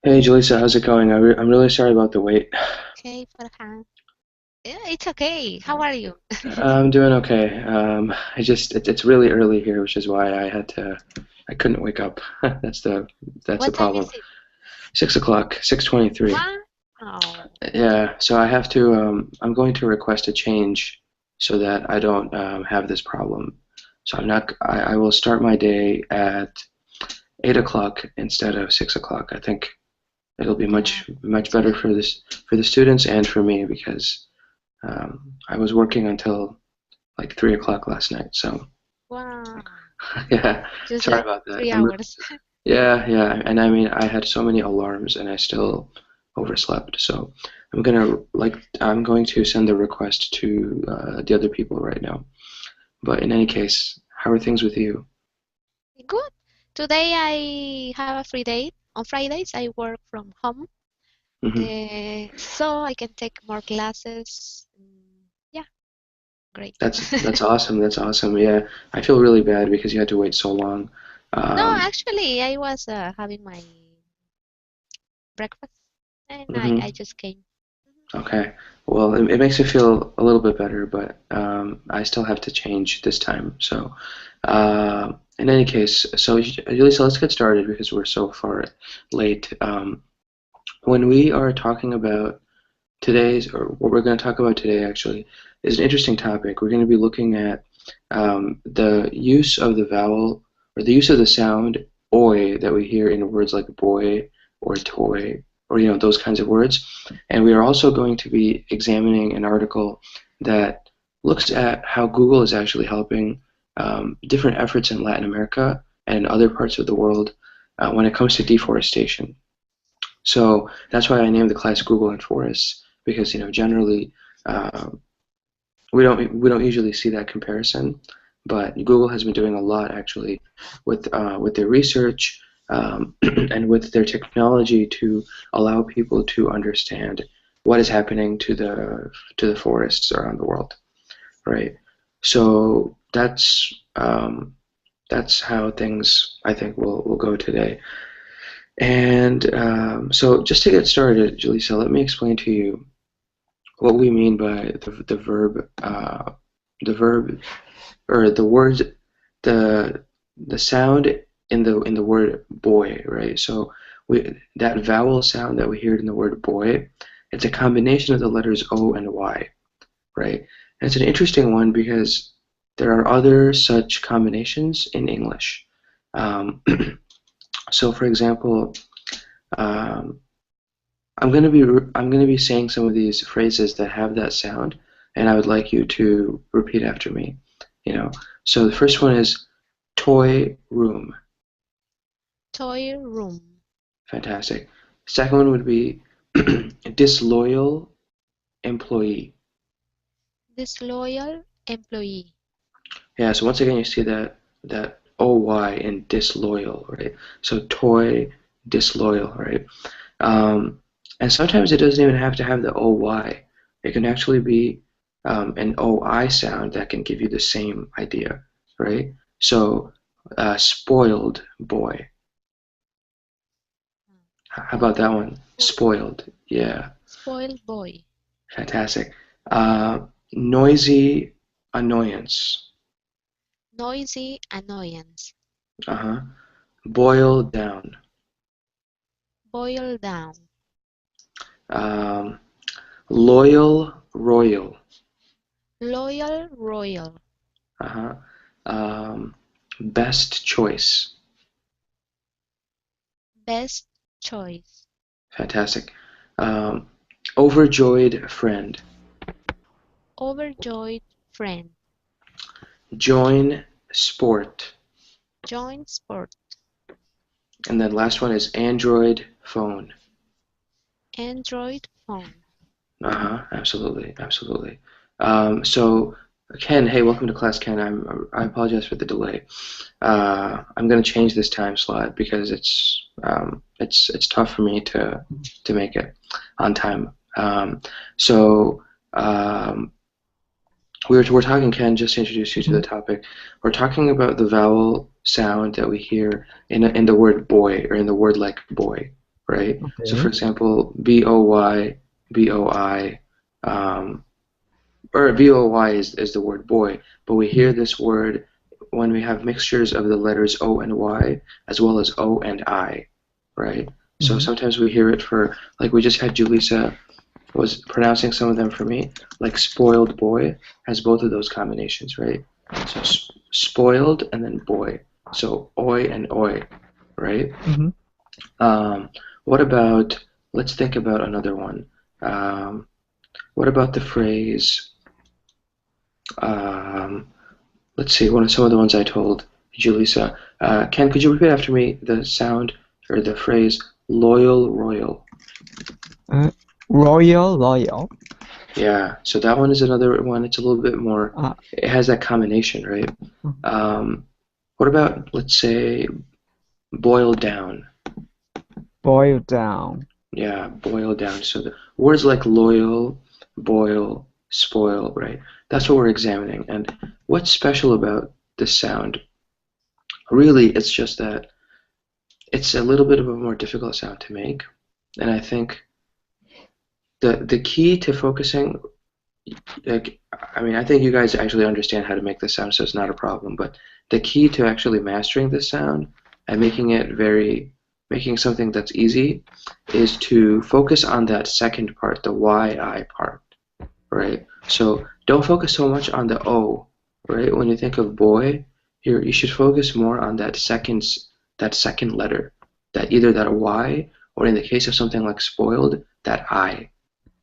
Hey, Jaleesa, how's it going? I'm really sorry about the wait. Okay, Farhan. Yeah, it's okay. How are you? I'm doing okay. It's really early here, which is why I couldn't wake up. That's the What time problem. is it? 6 o'clock, 6:23. Wow. Oh, Yeah, so I'm going to request a change so that I don't have this problem. So I will start my day at 8 o'clock instead of 6 o'clock. I think it'll be yeah, much it's better better. for for the students and for me because I was working until like 3 o'clock last night. So Wow. yeah, Just sorry like about that. 3 hours. Yeah, and I mean I had so many alarms and I still overslept. So I'm going to send the request to the other people right now. But in any case, how are things with you? Good. Today I have a free day. On Fridays I work from home, Hmm. so I can take more classes. Yeah, great. That's awesome. That's awesome. Yeah, I feel really bad because you had to wait so long. No, Um, actually, I was having my breakfast and I mhm. just came. Okay. Well, it makes me feel a little bit better, but I still have to change this time. So, in any case, so Elisa, let's get started because we're so far late. When we are talking about or what we're going to talk about today, actually, is an interesting topic. We're going to be looking at the use of the vowel or the use of the sound oi that we hear in words like boy or toy or those kinds of words. And we are also going to be examining an article that looks at how Google is actually helping different efforts in Latin America and other parts of the world when it comes to deforestation. So that's why I named the class Google and Forests because generally uh, we don't usually see that comparison, but Google has been doing a lot actually with their research and with their technology to allow people to understand what is happening to the forests around the world, right? So that's how things I think will go today. And so just to get started, Jaleesa, let me explain to you what we mean by the verb or the word, the the sound in the word boy, right? So that vowel sound that we hear in the word boy, it's a combination of the letters O and Y, right? And it's an interesting one because there are other such combinations in English. Um, so, for example, um, I'm gonna be saying some of these phrases that have that sound, and I would like you to repeat after me. You know, so the first one is toy room. Toy room. Fantastic. Second one would be disloyal employee. Disloyal employee. Yeah, so once again you see that OY in disloyal, right? So toy disloyal, right? Um, and sometimes it doesn't even have to have the OY. It can actually be an OI sound that can give you the same idea, right? So, spoiled boy. How about that one? Spoiled. Yeah, Spoiled boy. fantastic. Noisy annoyance. Noisy annoyance. Uh-huh. Boil down. Boil down. Um, loyal royal. Loyal royal. Uh-huh. Best choice. Best choice. Fantastic. Um, overjoyed friend. Overjoyed friend. Join sport. Join sport. And then last one is Android phone. Android phone. Uh-huh, absolutely, absolutely. So Ken, hey, welcome to class, Ken. I apologize for the delay. I'm going to change this time slot because it's tough for me to make it on time. So um, we're talking, Ken, just to introduce you to the topic. We're talking about the vowel sound that we hear in the word boy or in the word like boy, right? So for Okay. example, B-O-Y, B-O-I, um, or B-O-Y is the word boy, but we hear Mhm. this word when we have mixtures of the letters O and Y as well as O and I, right? So Mhm. sometimes we hear it for, like we just had Julissa was pronouncing some of them for me, like spoiled boy has both of those combinations, right? So spoiled and then boy. So oi and oi, right? Mhm. Um, what about, let's think about another one. Um, what about the phrase, um, let's see, one of some of the ones I told Julissa. Ken, could you repeat after me the sound or the phrase loyal royal? Uh, Royal. Yeah, so that one is another one. It's a little bit more, Uh, it has that combination, right? Um, what about, let's say, boil down? Boil down. Yeah, boil down. So the words like loyal, boil, spoil, right? That's what we're examining. And what's special about this sound? Really, it's just that it's a little bit of a more difficult sound to make. And I think the key to focusing, like, I mean, I think you guys actually understand how to make this sound, so it's not a problem. But the key to actually mastering this sound and making something that's easy is to focus on that second part, the Y-I part, right? So don't focus so much on the O, right? When you think of boy, you should focus more on that second letter, that either that Y or in the case of something like spoiled, that I,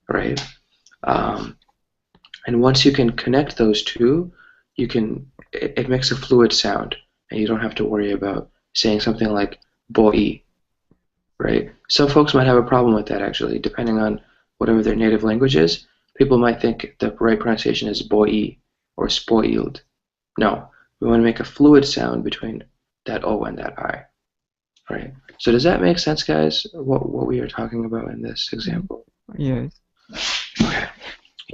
right? Um, and once you can connect those two, it makes a fluid sound, and you don't have to worry about saying something like boy, right? Some folks might have a problem with that actually, depending on whatever their native language is. People might think the right pronunciation is boy or spoiled. No, we want to make a fluid sound between that O and that I, right? So does that make sense, guys? What we are talking about in this Mhm. example? Yes. Okay.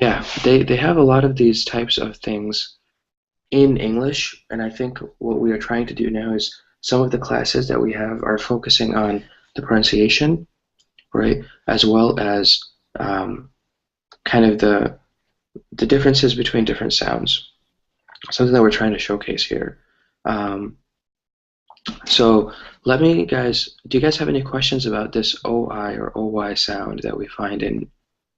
Yeah, they have a lot of these types of things in English, and I think what we are trying to do now is some of the classes that we have are focusing on the pronunciation, right, as well as um, kind of the differences between different sounds. Something that we're trying to showcase here. Um, so let me guys, do you guys have any questions about this OI or OY sound that we find in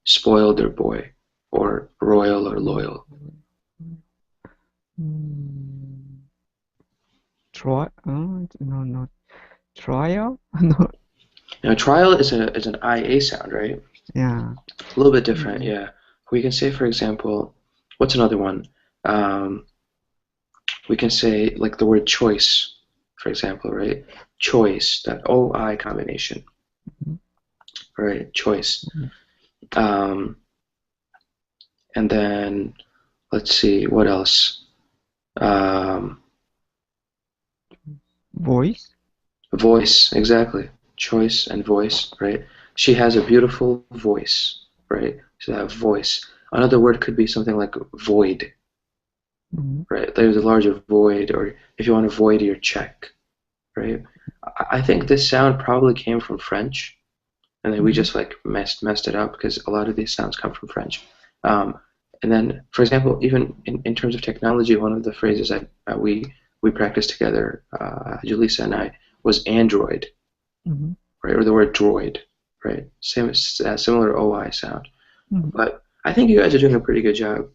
spoiled or boy or royal or loyal? Mm, try. No, not trial. No. Now trial is an IA sound, right? Yeah. A little bit different, Mm, yeah. We can say, for example, what's another one? Um, we can say like the word choice, for example, right? Choice, that OI combination, mhm, right? Choice. mhm. Um, and then let's see, what else? Um, Voice. voice, exactly. Choice and voice, right? She has a beautiful voice, right? So that voice. Another word could be something like void, Mhm, right? There's a larger void, or if you want to void your check, right? I think this sound probably came from French, and then we mhm, just like messed it up because a lot of these sounds come from French. Um, and then, for example, even in terms of technology, one of the phrases we practiced together, Julissa and I, was Android, mhm, right, or the word droid, right? Same similar OI sound. mhm. But I think you guys are doing a pretty good job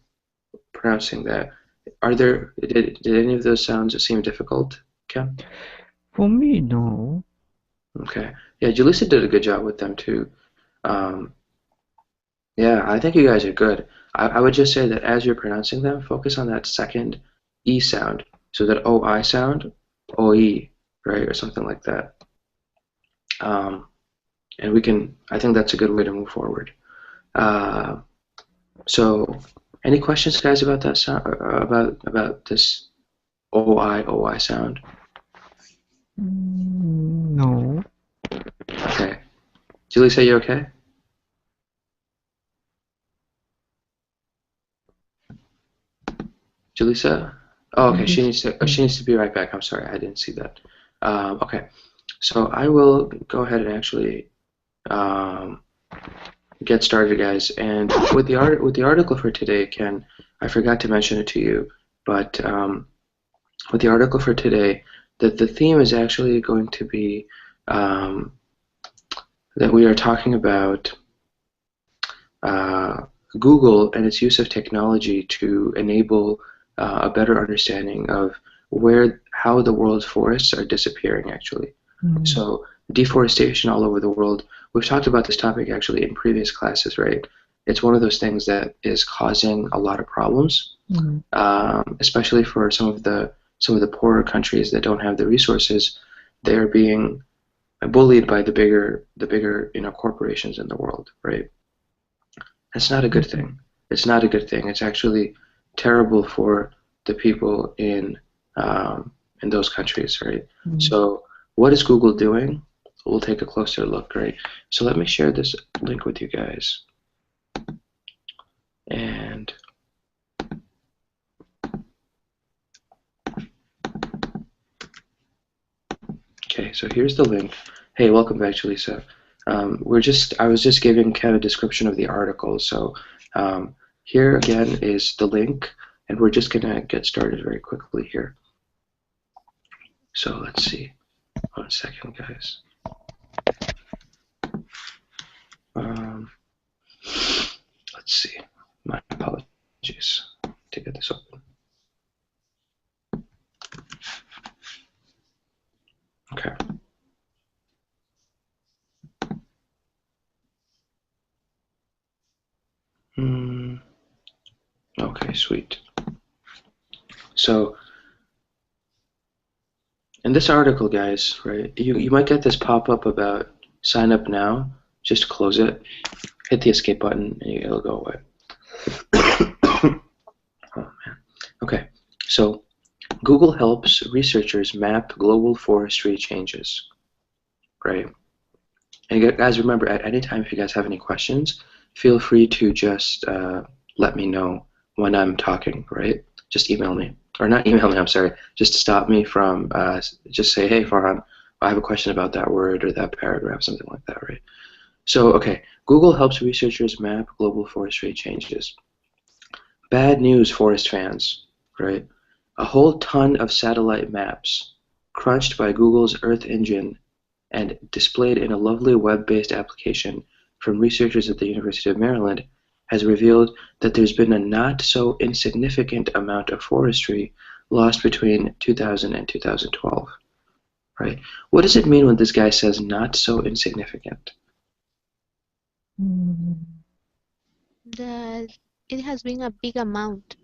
pronouncing that. Did any of those sounds seem difficult, Kim? For me, no. Okay. Yeah, Julissa did a good job with them too. Um, yeah, I think you guys are good. I would just say that as you're pronouncing them, focus on that second E sound. So that OI sound, OE, right, or something like that. Um, and I think that's a good way to move forward. Uh, so, any questions, guys, about that sound, about this OI sound? No. Okay. Julie, say you okay? Julissa? Oh, okay. Maybe. She needs to be right back. I'm sorry, I didn't see that. Okay. So I will go ahead and actually. um, get started, guys. And with the article for today, Ken, I forgot to mention it to you, but with the article for today, that the theme is actually going to be um, that we are talking about Google and its use of technology to enable a better understanding of how the world's forests are disappearing, actually. So deforestation all over the world. We've talked about this topic actually in previous classes, right? It's one of those things that is causing a lot of problems, especially for some of the poorer countries that don't have the resources. They're being bullied by the bigger corporations in the world, right? That's not a good thing. It's not a good thing. It's actually terrible for the people in those countries, right? So what is Google doing? We'll take a closer look, right? So let me share this link with you guys. And okay, so here's the link. Hey, welcome back, Jaleesa. I was just giving kind of a description of the article. So here again is the link, and we're just gonna get started very quickly here. So let's see. 1 second, guys. Let's see. My apologies to get this open. Okay. Okay, sweet. So, in this article, guys, right, you might get this pop-up about sign up now. Just close it, hit the escape button, and it'll go away. Oh, man. Okay, so Google helps researchers map global forestry changes, right? And guys, remember, at any time, if you guys have any questions, feel free to just let me know when I'm talking, right? Just email me. Or not email me, I'm sorry. Just stop me from, just say, hey, Farhan, I have a question about that word or that paragraph, something like that, right? So, okay, Google helps researchers map global forestry changes. Bad news, forest fans, right? A whole ton of satellite maps crunched by Google's Earth Engine and displayed in a lovely web-based application from researchers at the University of Maryland has revealed that there's been a not-so-insignificant amount of forestry lost between 2000 and 2012. Right? What does it mean when this guy says not so insignificant? That it has been a big amount.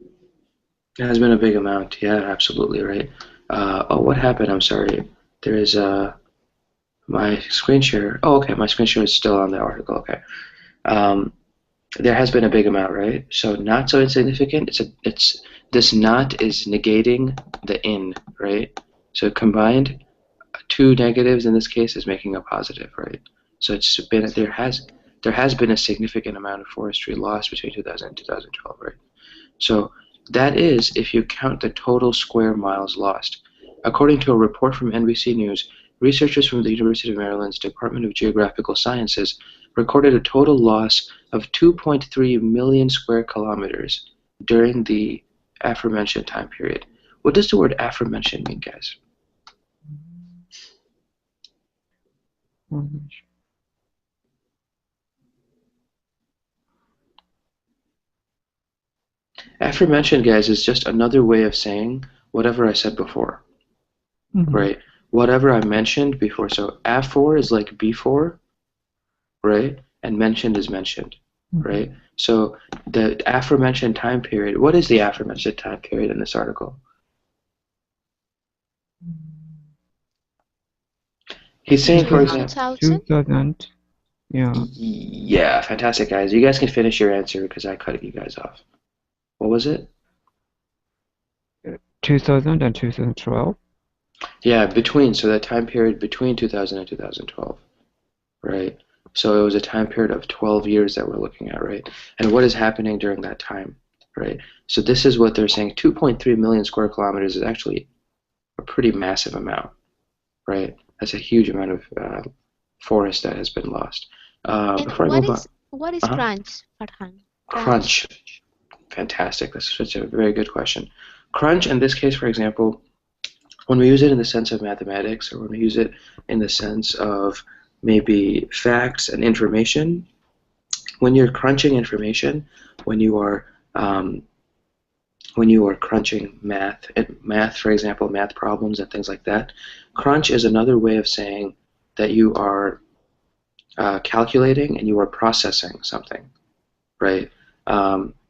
It has been a big amount. Yeah, absolutely, right? Oh, what happened? I'm sorry. There is my screen share. Oh, okay, my screen share is still on the article. Okay. There has been a big amount, right? So not so insignificant. It's this not is negating the in, right? So combined, two negatives in this case is making a positive, right? So it's been there has been a significant amount of forestry lost between 2000 and 2012, right? So that is if you count the total square miles lost. According to a report from NBC News, researchers from the University of Maryland's Department of Geographical Sciences recorded a total loss of 2.3 million square kilometers during the aforementioned time period. What does the word aforementioned mean, guys? Aforementioned, guys, is just another way of saying whatever I said before, right? Whatever I mentioned before. So afore is like before, right? And mentioned is mentioned, right? So the aforementioned time period, what is the aforementioned time period in this article? He's saying, for example, 2000. Yeah. Yeah, fantastic, guys. You guys can finish your answer because I cut you guys off. What was it? 2000 and 2012. Yeah, so that time period between 2000 and 2012, right? So it was a time period of 12 years that we're looking at, right? And what is happening during that time, right? So this is what they're saying. 2.3 million square kilometers is actually a pretty massive amount, right? That's a huge amount of forest that has been lost. And Before I move on, what is uh-huh. crunch, Farhan? Crunch. Crunch. Fantastic. That's such a very good question. Crunch, in this case, for example, when we use it in the sense of mathematics, or when we use it in the sense of maybe facts and information, when you're crunching information, when you are um, when you are crunching math, for example, math problems and things like that, crunch is another way of saying that you are calculating and you are processing something, right?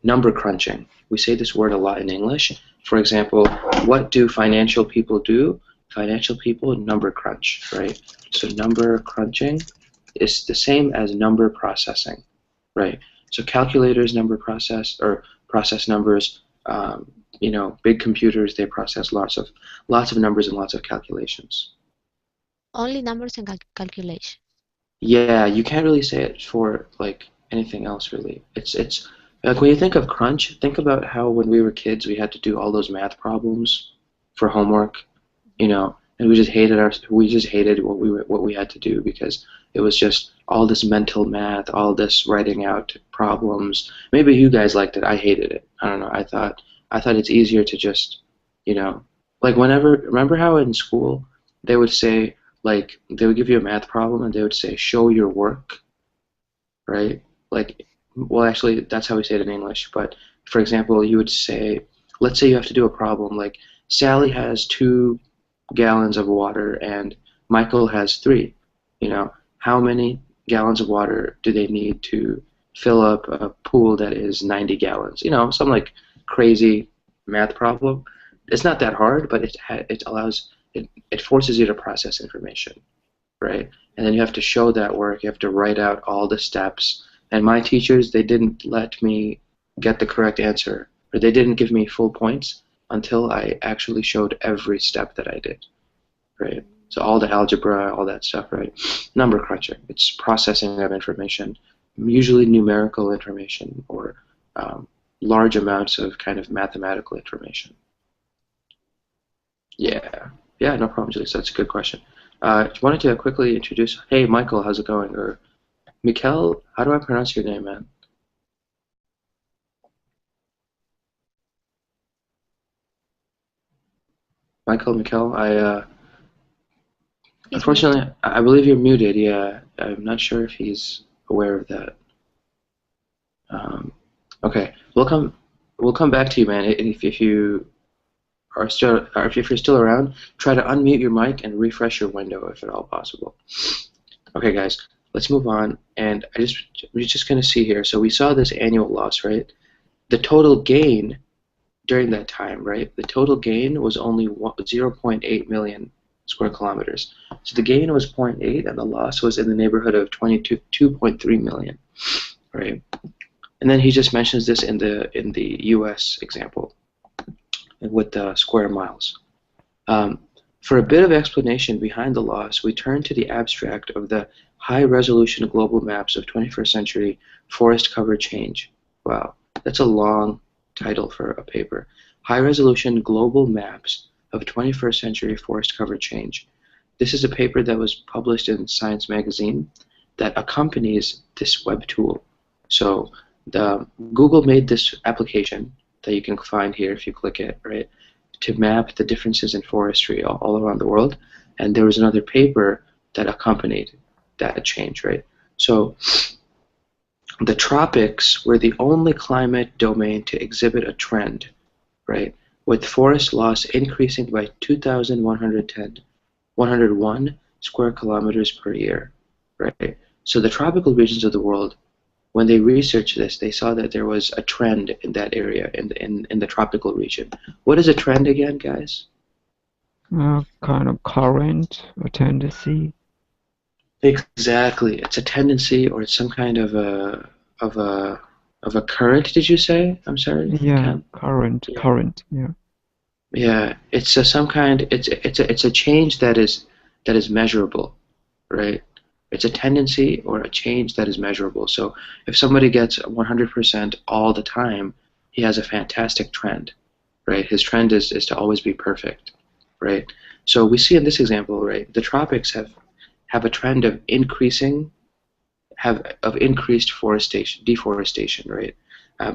Number crunching. We say this word a lot in English. For example, what do financial people do? Financial people number crunch, right? So number crunching is the same as number processing, right? So calculators number process or process numbers. Big computers, they process lots of numbers and lots of calculations. Only numbers and calculation. Yeah, you can't really say it for like anything else really. It's like when you think of crunch, think about how when we were kids we had to do all those math problems for homework, and we just hated what we had to do because it was just all this mental math, all this writing out problems. Maybe you guys liked it. I hated it. I don't know. I thought it's easier to just, you know, like remember how in school they would say like they would give you a math problem and they would say show your work, right? Like, well, actually, that's how we say it in English. But for example, you would say, let's say you have to do a problem like Sally has 2 gallons of water and Michael has 3. How many gallons of water do they need to fill up a pool that is 90 gallons? Some like crazy math problem. It's not that hard, but it forces you to process information, right? And then you have to show that work. You have to write out all the steps. And my teachers, they didn't let me get the correct answer, or they didn't give me full points until I actually showed every step that I did, right? So all the algebra, all that stuff, right? Number crunching. It's processing of information, usually numerical information or large amounts of kind of mathematical information. Yeah. Yeah, no problem, Julie. So that's a good question. Wanted to quickly introduce. Hey, Michael, how's it going? Or Mikkel, how do I pronounce your name, man? Michael, Mikkel. He's muted. Unfortunately, I believe you're muted. Yeah, I'm not sure if he's aware of that. Okay, we'll come back to you, man. If you are still, or if you're still around, try to unmute your mic and refresh your window if at all possible. Okay, guys, let's move on. And we're just gonna see here. So we saw this annual loss, right? The total gain during that time, right? The total gain was only 0.8 million square kilometers. So the gain was zero point 0.8, and the loss was in the neighborhood of 2.3 million, right? And then he just mentions this in the U.S. example with the square miles. For a bit of explanation behind the loss, we turn to the abstract of the high-resolution global maps of 21st century forest cover change. Wow, that's a long title for a paper. High-resolution global maps of 21st century forest cover change. This is a paper that was published in Science magazine that accompanies this web tool. So Google made this application that you can find here if you click it, right, to map the differences in forestry all around the world. And there was another paper that accompanied that change, right? So the tropics were the only climate domain to exhibit a trend, right, with forest loss increasing by 101 square kilometers per year, right? So the tropical regions of the world, when they researched this, they saw that there was a trend in that area, in the tropical region. What is a trend again, guys? Kind of current or tendency. Exactly. It's a tendency, or it's some kind of a current. Did you say? I'm sorry. Yeah, Cam? current, Yeah. current. Yeah. Yeah. It's some kind. It's a change that is measurable, right? It's a tendency or a change that is measurable. So if somebody gets 100% all the time, he has a fantastic trend, right? His trend is to always be perfect, right? So we see in this example, right, the tropics have a trend of increasing have of increased deforestation, right?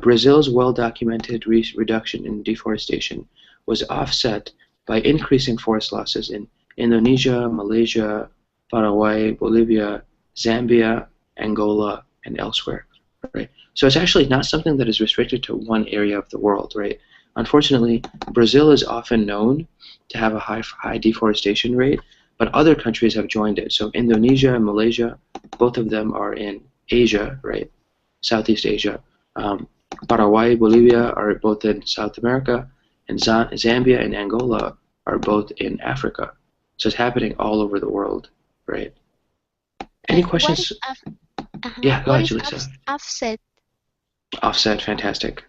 Brazil's well-documented reduction in deforestation was offset by increasing forest losses in Indonesia, Malaysia, Paraguay, Bolivia, Zambia, Angola, and elsewhere, right? So it's actually not something that is restricted to one area of the world, right? Unfortunately, Brazil is often known to have a high deforestation rate, but other countries have joined it. So Indonesia and Malaysia, both of them are in Asia, right? Southeast Asia. Paraguay, Bolivia are both in South America, and Zambia and Angola are both in Africa. So it's happening all over the world, right? Any And what questions? is Yeah, go what ahead, is Julissa. offset? Offset, fantastic.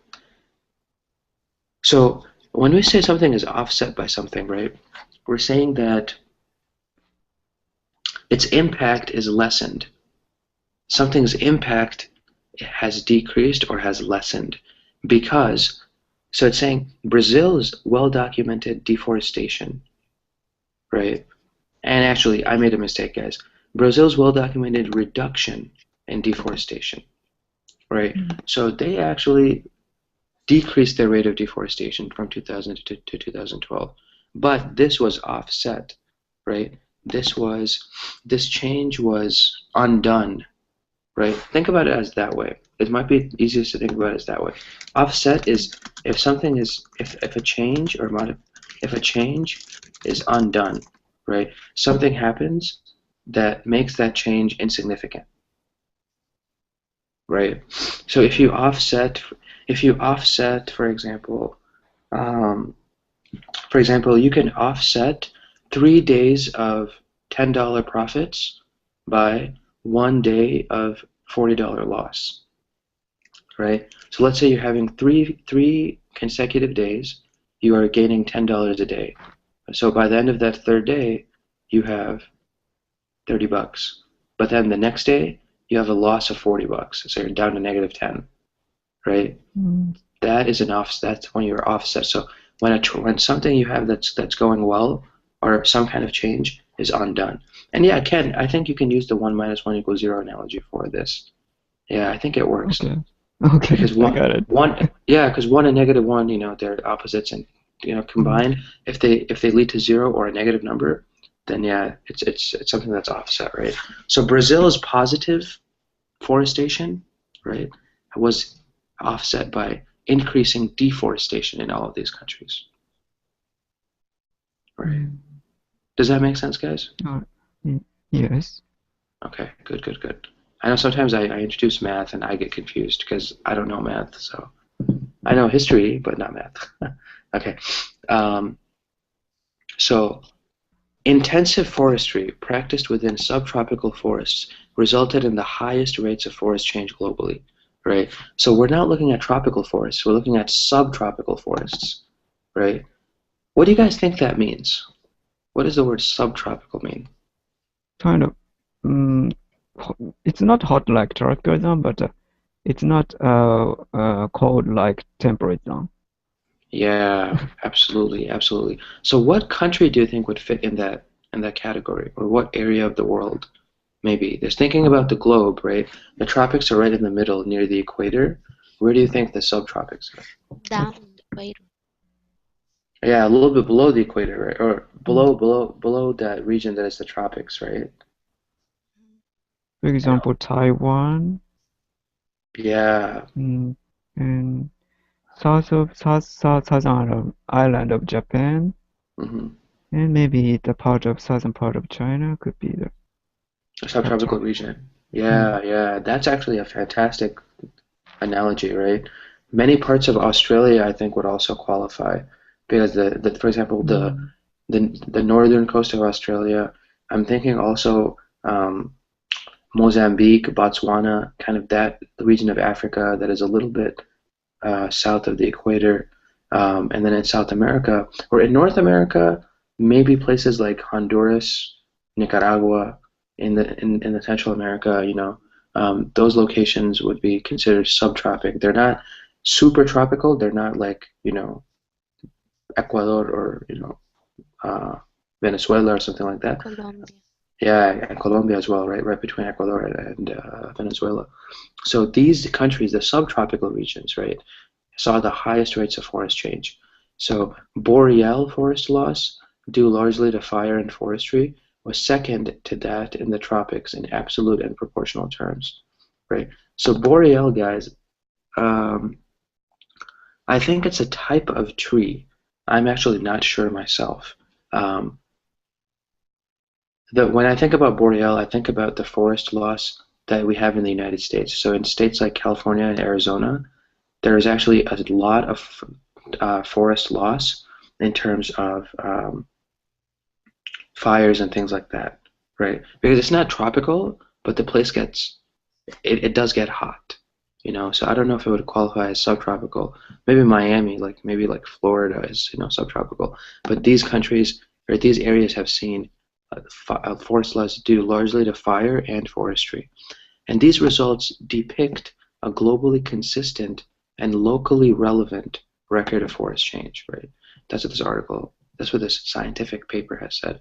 So when we say something is offset by something, right, we're saying that its impact is lessened. Something's impact has decreased or has lessened because, so it's saying Brazil's well-documented deforestation, right? And actually, I made a mistake, guys. Brazil's well-documented reduction in deforestation, right? So they actually decreased their rate of deforestation from 2000 to 2012. But this was offset, right? This change was undone, right? Think about it as that way. It might be easiest to think about it as that way. Offset is if something is if a change or if a change is undone, right? Something happens that makes that change insignificant, right? So if you offset, for example, um, you can offset 3 days of $10 profits by 1 day of $40 loss, right? So let's say you're having three consecutive days, you are gaining $10 a day. So by the end of that third day, you have $30. But then the next day, you have a loss of $40. So you're down to negative 10, right? That is an offset. That's when you're offset. So when something you have that's going well, or some kind of change is undone. And yeah, Ken, I think you can use the 1 minus 1 equals 0 analogy for this. Yeah, I think it works. Okay. Okay, Because I got it. because 1 and negative 1, they're opposites, and combined, if they lead to 0 or a negative number, then yeah, it's something that's offset, right? So Brazil's positive forestation, right, was offset by increasing deforestation in all of these countries, right? Does that make sense, guys? Yes. Okay, good. I know sometimes I introduce math and I get confused because I don't know math, so I know history, but not math. Okay. So intensive forestry practiced within subtropical forests resulted in the highest rates of forest change globally, right? So we're not looking at tropical forests, we're looking at subtropical forests, right? What do you guys think that means? What does the word subtropical mean? Kind of. It's not hot like tropical zone, but it's not cold like temperate zone. Yeah, absolutely. So what country do you think would fit in that category, or what area of the world? Maybe. There's thinking about the globe, right? The tropics are right in the middle near the equator. Where do you think the subtropics are? Down the equator. Yeah, a little bit below the equator, right? Or below that region that is the tropics, right? For example, Taiwan, Yeah. and southern island of Japan, hmm and maybe the southern part of China could be the Subtropical subtropical. region. Yeah. That's actually a fantastic analogy, right? Many parts of Australia, I think, would also qualify because for example, the northern coast of Australia. I'm thinking also Mozambique, Botswana, kind of that region of Africa that is a little bit south of the equator, and then in South America or in North America, maybe places like Honduras, Nicaragua, in the Central America, those locations would be considered subtropic. They're not super tropical. They're not like Ecuador or Venezuela or something like that. Colombia. Yeah, and Colombia as well, right? Right between Ecuador and Venezuela. So these countries, the subtropical regions, right, saw the highest rates of forest change. So boreal forest loss, due largely to fire and forestry, was second to that in the tropics in absolute and proportional terms, right? So boreal, guys, um, I think it's a type of tree. I'm actually not sure myself. Um, when I think about boreal, I think about the forest loss that we have in the United States. So in states like California and Arizona, there is actually a lot of forest loss in terms of fires and things like that, right? Because it's not tropical, but the place gets it does get hot, you know. So I don't know if it would qualify as subtropical. Maybe Miami, like maybe like Florida is, you know, subtropical. But these countries or these areas have seen forest loss due largely to fire and forestry. And these results depict a globally consistent and locally relevant record of forest change, right? That's what this article, that's what this scientific paper has said.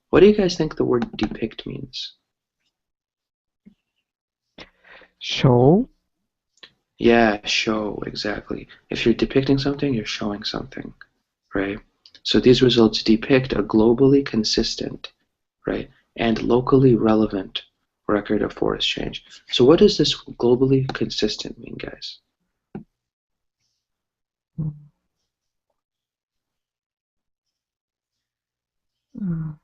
What do you guys think the word depict means? Show. Yeah, show, exactly. If you're depicting something, you're showing something, right? So these results depict a globally consistent, right, and locally relevant record of forest change. So what does this globally consistent mean, guys? Mm.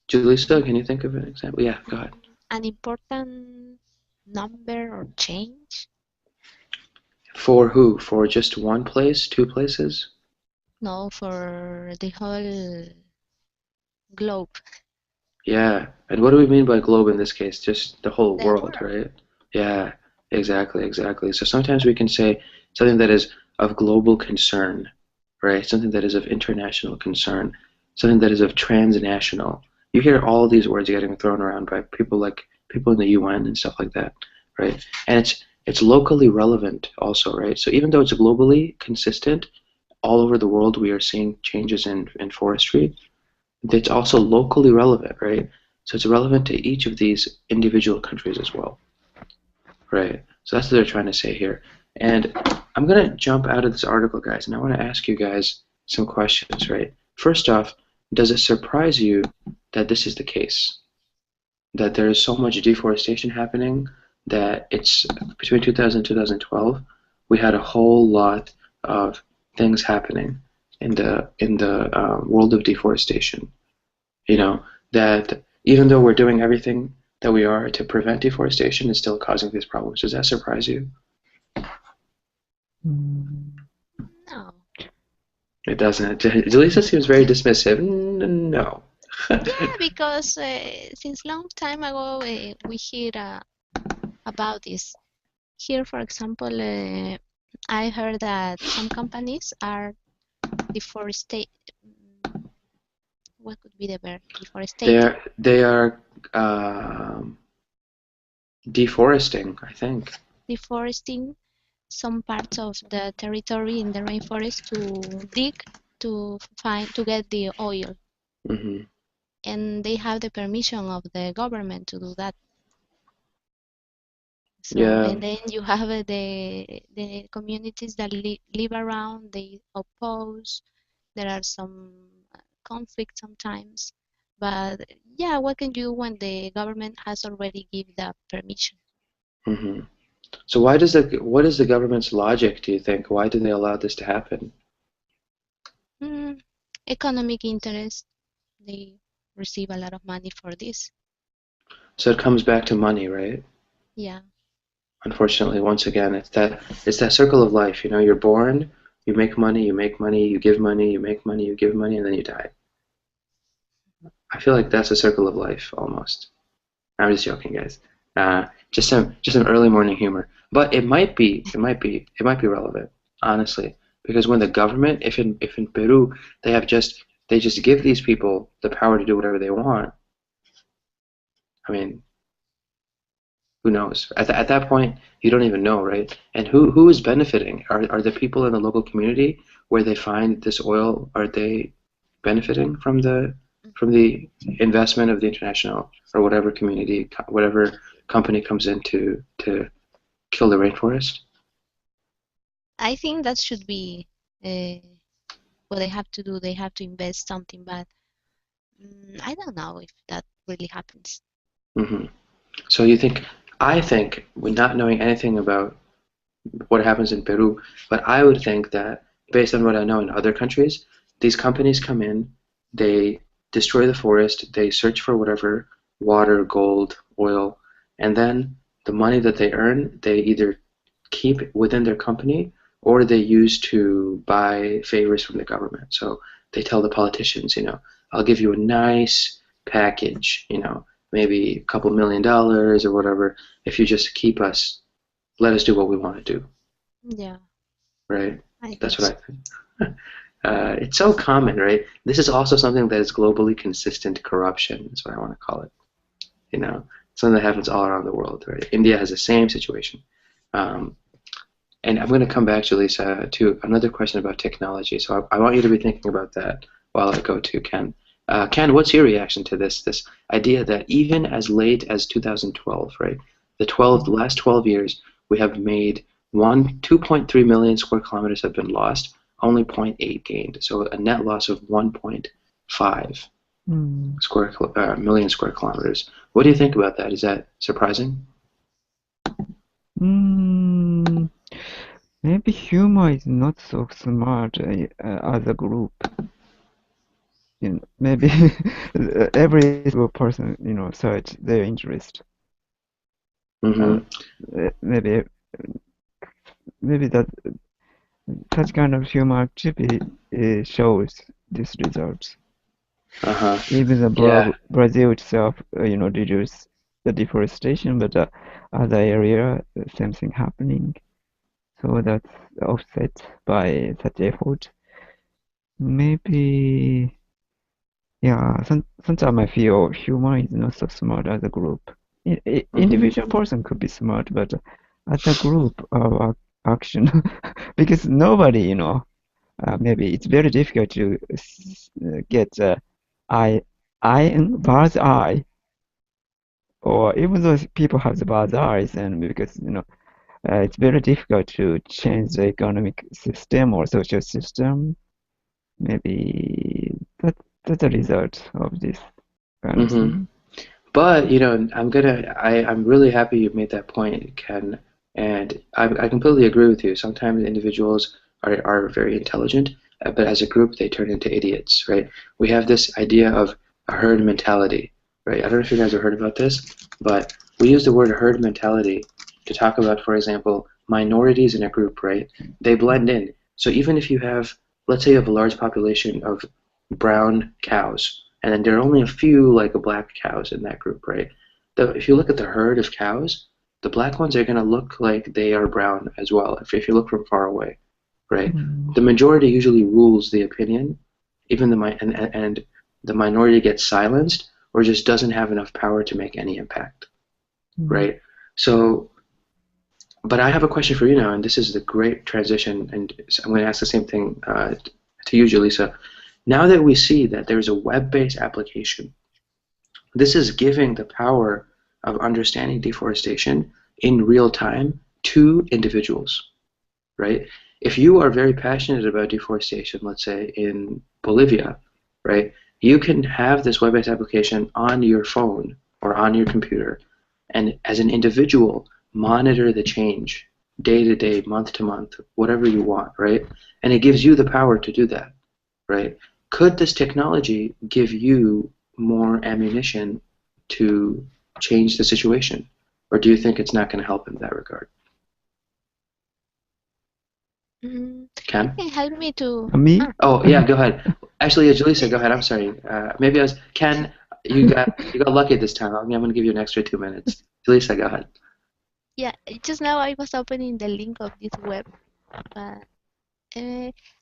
Julissa, can you think of an example? Yeah, go ahead. An important number or change? For who? For just one place, two places? No, for the whole globe, Yeah. And what do we mean by globe in this case? Just the whole the world, world. right? Yeah, exactly, exactly. So sometimes we can say something that is of global concern, right? Something that is of international concern, something that is of transnational. You hear all these words getting thrown around by people like people in the UN and stuff like that, right? And it's locally relevant also, right? So even though it's globally consistent, all over the world we are seeing changes in forestry. It's also locally relevant, right? So it's relevant to each of these individual countries as well, right? So that's what they're trying to say here. And I'm going to jump out of this article, guys, and I want to ask you guys some questions, right? First off, does it surprise you that this is the case? That there is so much deforestation happening that it's between 2000 and 2012, we had a whole lot of things happening in the world of deforestation. You know, that even though we're doing everything that we are to prevent deforestation, it's still causing these problems. Does that surprise you? Mm. No. It doesn't. Delisa seems very dismissive. No. Yeah, because since long time ago we hear about this. Here, for example, I heard that some companies are deforestate. What could be the verb? Deforestating. They are um, deforesting, I think. Deforesting some parts of the territory in the rainforest to dig to get the oil, Hmm. and they have the permission of the government to do that. So, Yeah. and then you have the communities that live around, they oppose. There are some conflict sometimes, but yeah, what can you do when the government has already give the permission? Hmm. So what is the government's logic, do you think? Why do they allow this to happen? Mm, Economic interest, they receive a lot of money for this. So it comes back to money, right? Yeah. Unfortunately, once again, it's that circle of life. You know, you're born, you make money, you make money, you give money, you make money, you give money, and then you die. I feel like that's a circle of life almost. I'm just joking, guys. Just some early morning humor, but it might be relevant, honestly, because when the government, if in Peru they just give these people the power to do whatever they want. I mean, who knows? At that point, you don't even know, right? And who is benefiting? Are the people in the local community where they find this oil? Are they benefiting from the investment of the international or whatever community, whatever company comes in to kill the rainforest? I think that should be what they have to do. They have to invest something, but I don't know if that really happens. Hmm. So you think, I think, with not knowing anything about what happens in Peru, but I would think that based on what I know in other countries, these companies come in, they destroy the forest, they search for whatever water, gold, oil, and then the money that they earn, they either keep within their company or they use to buy favors from the government. So they tell the politicians, I'll give you a nice package, maybe a couple $1 million or whatever, if you just keep us, let us do what we want to do, Yeah, right? I That's think what so. I think. It's so common, right? This is also something that is globally consistent corruption, is what I want to call it. Something that happens all around the world, right? India has the same situation. Um, and I'm going to come back to Lisa to another question about technology. So I want you to be thinking about that while I go to Ken. Ken, what's your reaction to this idea that even as late as 2012, right, the last 12 years, we have made 2.3 million square kilometers have been lost, only zero point 0.8 gained, so a net loss of 1.5 million square kilometers. What do you think about that? Is that surprising? Mm, maybe humor is not so smart as a group. Maybe every single person, search their interest. Mm-hmm. Maybe that such kind of human activity shows these results. Uh-huh. Even the Yeah. Brazil itself, reduce the deforestation, but other area, same thing happening. So that's offset by such effort. Maybe, yeah, sometimes I feel human is not so smart as a group. Mm-hmm. Individual person could be smart, but as a group of action, because nobody, maybe it's very difficult to get eye, bird's eye, or even though people have the bird's eyes, and because it's very difficult to change the economic system or social system. Maybe that that's a result of this kind of Mm-hmm. thing. But I'm really happy you made that point, Ken. And I completely agree with you. Sometimes individuals are very intelligent, but as a group they turn into idiots, right? We have this idea of a herd mentality, right? I don't know if you guys have heard about this, but we use the word herd mentality to talk about, for example, minorities in a group, right? They blend in. So even if you have, let's say you have a large population of brown cows, and then there are only a few like black cows in that group, right? If you look at the herd of cows, the black ones are going to look like they are brown as well if you look from far away, right? Mm, The majority usually rules the opinion, even and the minority gets silenced or just doesn't have enough power to make any impact, mm, right? So, but I have a question for you now, and this is the great transition, and I'm going to ask the same thing to you, Julissa. Now that we see that there's a web-based application, this is giving the power of understanding deforestation in real time to individuals, right? If you are very passionate about deforestation, let's say in Bolivia, right, you can have this web-based application on your phone or on your computer, and as an individual, monitor the change day to day, month to month, whatever you want, right? And it gives you the power to do that, right? Could this technology give you more ammunition to change the situation? Or do you think it's not going to help in that regard? It Ken? can help me to. Me? Oh, yeah, go ahead. Actually, Jaleesa, go ahead. I'm sorry. Maybe I was Ken. You got lucky this time. I'm going to give you an extra 2 minutes. Jaleesa, go ahead. Yeah, just now I was opening the link of this web, but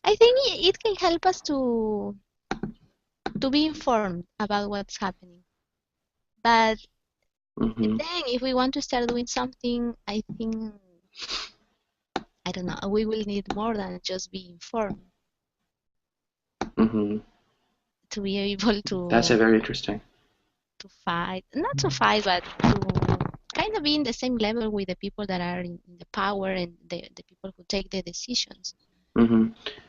I think it can help us to be informed about what's happening. But Hmm. then, if we want to start doing something, I think I don't know. We will need more than just be informed Hmm. to be able That's a very interesting. to fight, not to fight, but to kind of be in the same level with the people that are in the power and the people who take the decisions. Hmm.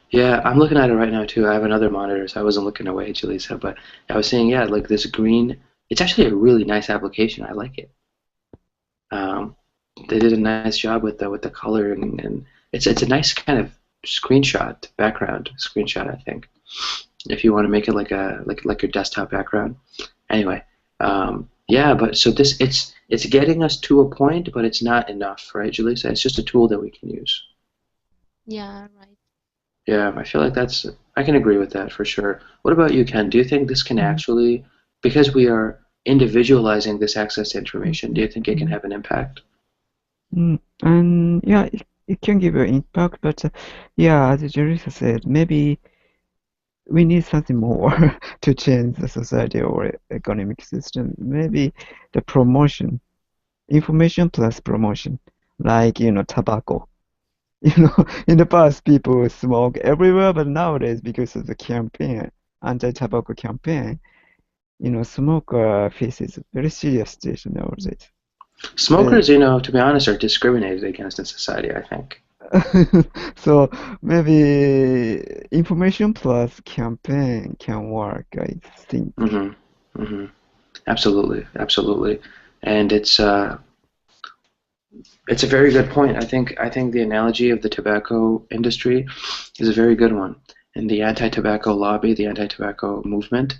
Yeah, I'm looking at it right now too. I have another monitor, so I wasn't looking away, Julissa, but I was saying, yeah, like this green, it's actually a really nice application. I like it. Um, they did a nice job with the color and it's a nice kind of screenshot background screenshot, I think. If you want to make it like a like your desktop background. Anyway, yeah, but so this it's getting us to a point, but it's not enough, right, Julissa? It's just a tool that we can use. Yeah, right. Yeah, I feel like I can agree with that for sure. What about you, Ken? Do you think this can actually, because we are individualizing this access to information, do you think it can have an impact? And yeah, it can give an impact, but yeah, as Jerisa said, maybe we need something more to change the society or economic system. Maybe the promotion, information plus promotion, like, tobacco. In the past, people smoke everywhere, but nowadays, because of the campaign, anti-tobacco campaign, smoker faces very serious situation nowadays. Uh, Smokers, to be honest, are discriminated against in society, I think. so maybe information plus campaign can work, I think. Hmm. Hmm. Absolutely, absolutely. And it's a very good point. I think the analogy of the tobacco industry is a very good one. And the anti-tobacco lobby, the anti-tobacco movement,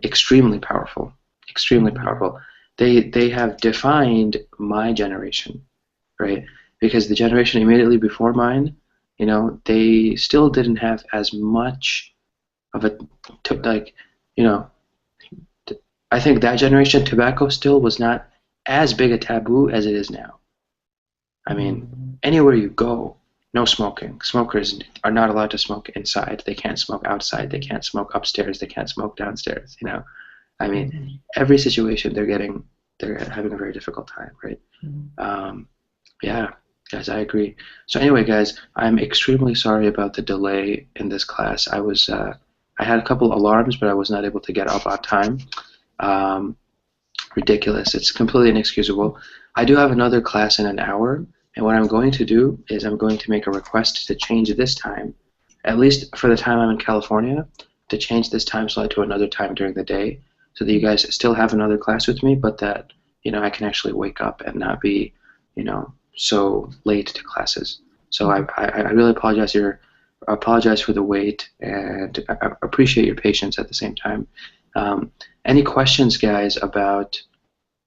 extremely powerful, extremely powerful. They have defined my generation, right? Because the generation immediately before mine, they still didn't have as much of a like, you know, I think that generation tobacco still was not as big a taboo as it is now. I mean, anywhere you go, no smoking. Smokers are not allowed to smoke inside. They can't smoke outside. They can't smoke upstairs. They can't smoke downstairs. I mean, every situation they're having a very difficult time, right? Um, yeah, guys, I agree. So anyway, guys, I'm extremely sorry about the delay in this class. I had a couple alarms, but I was not able to get up on time. Um, Ridiculous. It's completely inexcusable. I do have another class in an hour, and what I'm going to do is I'm going to make a request to change this time, at least for the time I'm in California, to change this time slot to another time during the day, so that you guys still have another class with me, but that I can actually wake up and not be, so late to classes. So I really apologize for the wait, and I appreciate your patience at the same time. Um, any questions, guys, about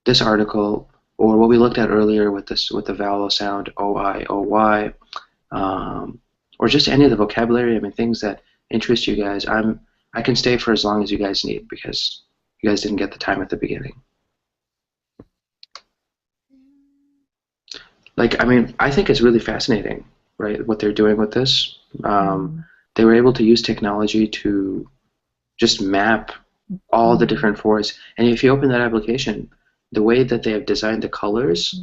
this article or what we looked at earlier with the vowel sound OI, OY, or just any of the vocabulary? I mean, things that interest you guys. I can stay for as long as you guys need because you guys didn't get the time at the beginning. Like, I mean, I think it's really fascinating, right? What they're doing with this. They were able to use technology to just map all the different forests. And if you open that application, the way that they have designed the colors,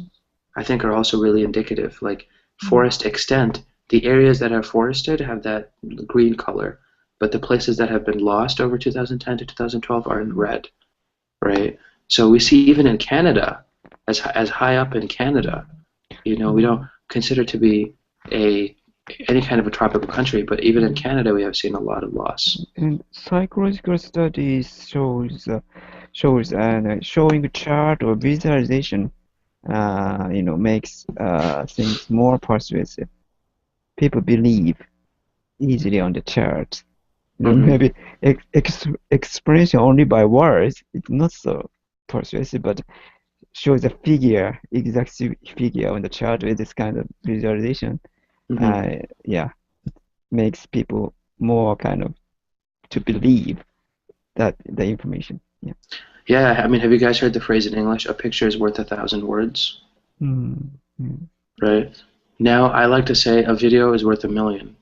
I think are also really indicative. Like forest extent, the areas that are forested have that green color, but the places that have been lost over 2010 to 2012 are in red, right? So we see even in Canada, as high up in Canada, we don't consider to be any kind of a tropical country, but even in Canada, we have seen a lot of loss. And psychological studies shows and showing a chart or visualization, makes things more persuasive. People believe easily on the chart. Hmm. Maybe explanation only by words, it's not so persuasive, but shows a figure, exact figure on the chart with this kind of visualization. Hmm. Yeah, makes people more kind of to believe that the information. Yeah. Yeah, I mean, have you guys heard the phrase in English, a picture is worth 1,000 words, Mm, mm, right? Now, I like to say a video is worth a million,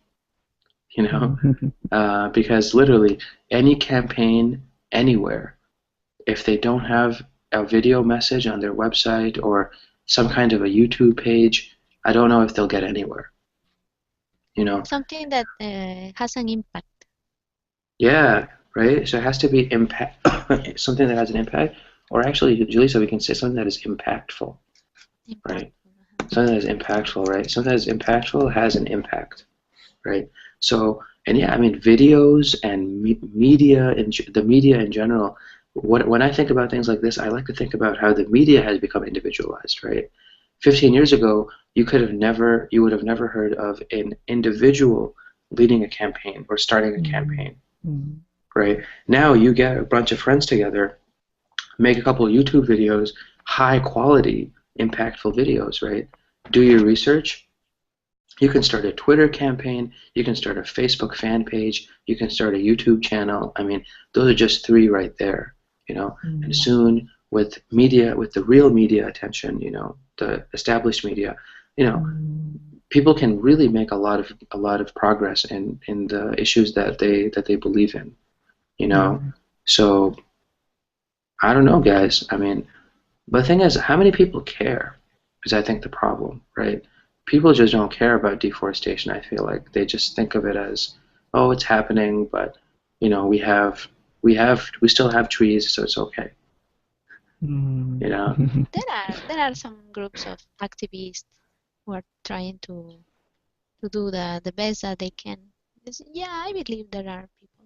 you know, mm. because literally any campaign anywhere, if they don't have a video message on their website or some kind of a YouTube page, I don't know if they'll get anywhere, you know? Something that has an impact. Yeah, right? So it has to be impact, something that has an impact, or actually, Julissa, we can say something that is impactful, right? Impactful. Something that is impactful, right? Something that is impactful has an impact, right? So, and yeah, I mean, videos and media, and the media in general. When I think about things like this, I like to think about how the media has become individualized, right? 15 years ago, you would have never heard of an individual leading a campaign or starting a campaign, Mm. right? Now you get a bunch of friends together, make a couple of YouTube videos, high quality, impactful videos, right? Do your research. You can start a Twitter campaign, you can start a Facebook fan page, you can start a YouTube channel. I mean, those are just three right there, you know. And Mm. soon with media, with the real media attention, you know, the established media, you know, Mm. people can really make a lot of progress in the issues that they believe in, you know. Yeah. So I don't know, guys. I mean, but the thing is, how many people care? Is I think the problem, right? People just don't care about deforestation. I feel like they just think of it as, oh, it's happening, but you know, we still have trees, so it's okay. Mm. You know? There are some groups of activists who are trying to do the best that they can. Yeah, I believe there are people.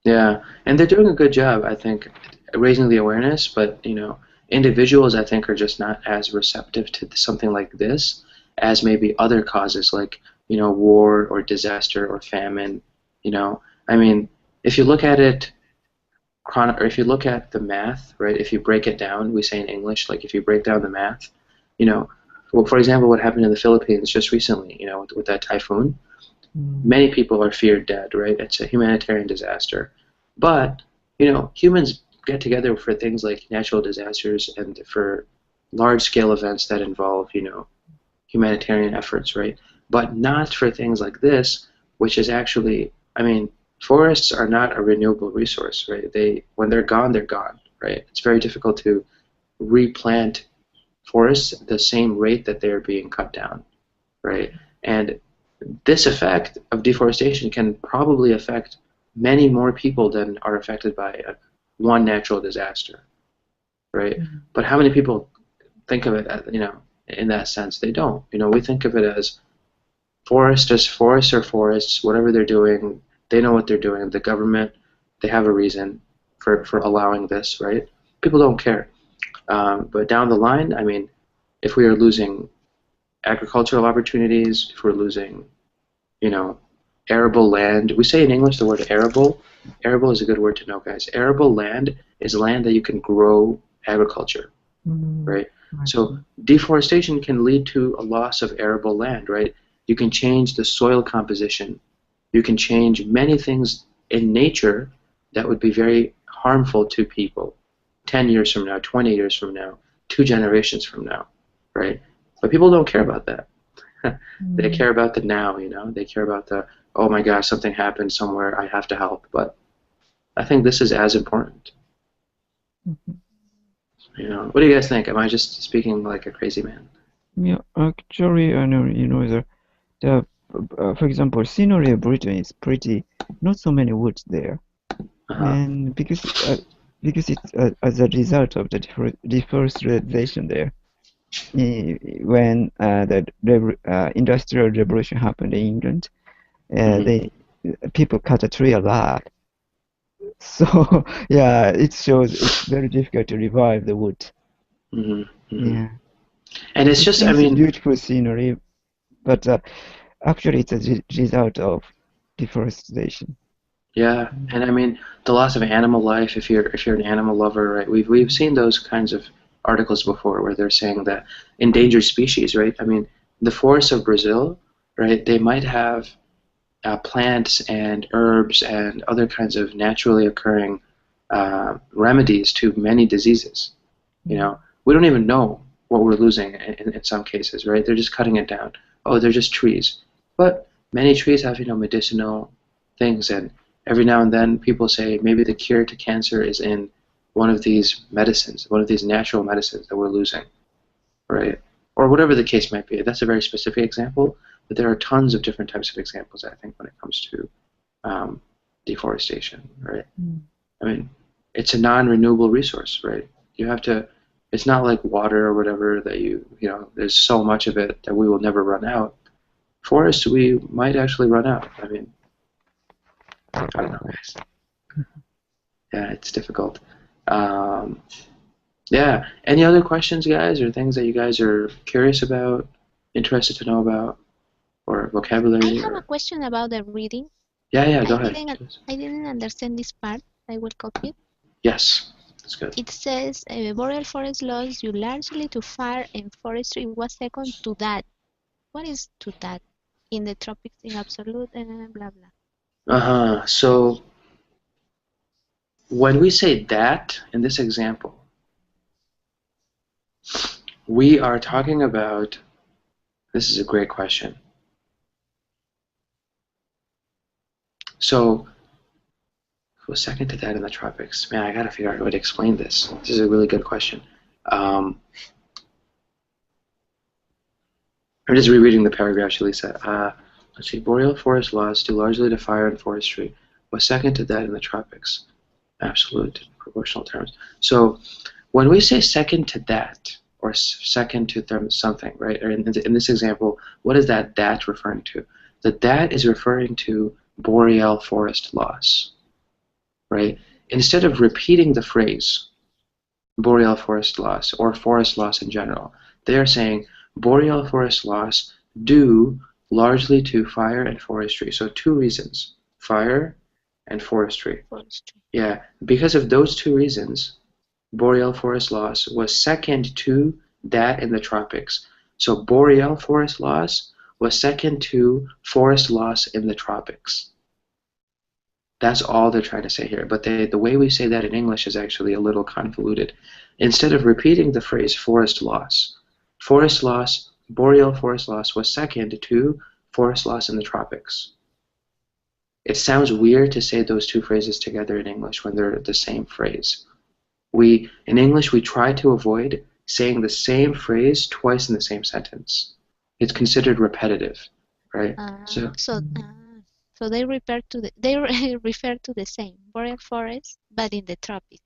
Yeah, and they're doing a good job, I think, raising the awareness. But you know, individuals, I think, are just not as receptive to something like this as maybe other causes, like you know, war or disaster or famine. You know, I mean, if you look at it or if you look at the math, right? If you break it down, we say in English, like if you break down the math, you know, well, for example, what happened in the Philippines just recently, you know, with that typhoon, Mm. many people are feared dead, right? It's a humanitarian disaster. But, you know, humans get together for things like natural disasters and for large scale events that involve, you know, humanitarian efforts, right? But not for things like this, which is actually, I mean, forests are not a renewable resource, right? When they're gone, right? It's very difficult to replant forests at the same rate that they are being cut down, right? And this effect of deforestation can probably affect many more people than are affected by one natural disaster, right? Mm. But how many people think of it, as, you know, in that sense? They don't. You know, we think of it as forests are forests. Whatever they're doing, they know what they're doing. The government, they have a reason for allowing this, right? People don't care. But down the line, I mean, if we are losing agricultural opportunities, if we're losing, you know, arable land. We say in English the word arable. Arable is a good word to know, guys. Arable land is land that you can grow agriculture, Mm. right? I So see. deforestation can lead to a loss of arable land, right? You can change the soil composition. You can change many things in nature that would be very harmful to people 10 years from now, 20 years from now, two generations from now, right? But people don't care about that. They Mm. care about the now, you know. They care about the, oh my gosh, something happened somewhere, I have to help. But I think this is as important, Mhm. you know. What do you guys think? Am I just speaking like a crazy man? Yeah, actually, I know, the for example, scenery of Britain is pretty, not so many woods there. Uh-huh. And because it's as a result of the deforestation there, when the industrial revolution happened in England, Hmm. they people cut a tree a lot. So yeah, it shows it's very difficult to revive the wood. Hmm. Hmm. Yeah, And it's it just, I seems a mean, beautiful scenery, but actually it's a result of deforestation. yeah, and I mean the loss of animal life. If you're an animal lover, right? We've seen those kinds of articles before where they're saying that endangered species, right? I mean, the forests of Brazil, right? They might have plants and herbs and other kinds of naturally occurring remedies to many diseases. You Mm. know, we don't even know what we're losing in some cases, right? They're just cutting it down. Oh, they're just trees. But many trees have, you know, medicinal things, and every now and then people say maybe the cure to cancer is in one of these medicines, one of these natural medicines that we're losing, right? Or whatever the case might be. That's a very specific example, but there are tons of different types of examples, I think, when it comes to um, deforestation, right? Mm. I mean, it's a non-renewable resource, right? You have to. It's not like water or whatever that there's so much of it that we will never run out. Forests, we might actually run out. I mean, I don't know, guys. Yeah, it's difficult. Um, yeah. Any other questions, guys, or things that you guys are curious about, interested to know about, or I vocabulary, have a or question about the reading. yeah, go I ahead. didn't I didn't understand this part. I will copy it. Yes, that's good. It says boreal forest loss due largely to fire and forestry was second to that. What is to that? In the tropics in absolute and blah blah. So when we say that in this example, we are talking about. This is a great question. So, was second to that in the tropics? Man, I gotta figure out a way to explain this. This is a really good question. I'm just rereading the paragraph, Shalisa. Let's see. Boreal forest loss due largely to fire and forestry was second to that in the tropics. Absolute proportional terms. So, when we say second to that, or second to something, right? Or in this example, what is that referring to? The that is referring to boreal forest loss, right? Instead of repeating the phrase boreal forest loss or forest loss in general, they are saying boreal forest loss due largely to fire and forestry. So two reasons, fire and forestry. Forestry. Yeah, because of those two reasons, boreal forest loss was second to that in the tropics. So boreal forest loss was second to forest loss in the tropics. That's all they're trying to say here. But the way we say that in English is actually a little convoluted. Instead of repeating the phrase forest loss, boreal forest loss was second to forest loss in the tropics. It sounds weird to say those two phrases together in English when they're the same phrase. In English, we try to avoid saying the same phrase twice in the same sentence. It's considered repetitive, right? So they refer to the same boreal forest, but in the tropics.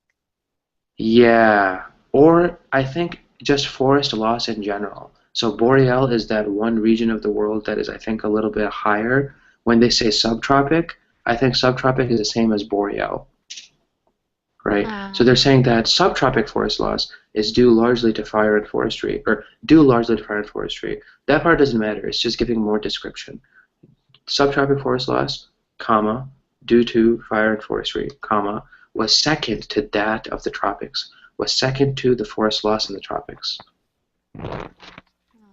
Yeah, or I think just forest loss in general. So boreal is that one region of the world that is, I think, a little bit higher. When they say subtropic, I think subtropic is the same as boreal, right? So they're saying that subtropic forest loss is due largely to fire and forestry, or due largely to fire and forestry. That part doesn't matter. It's just giving more description. Subtropic forest loss, comma, due to fire and forestry, comma, was second to that of the tropics, was second to the forest loss in the tropics.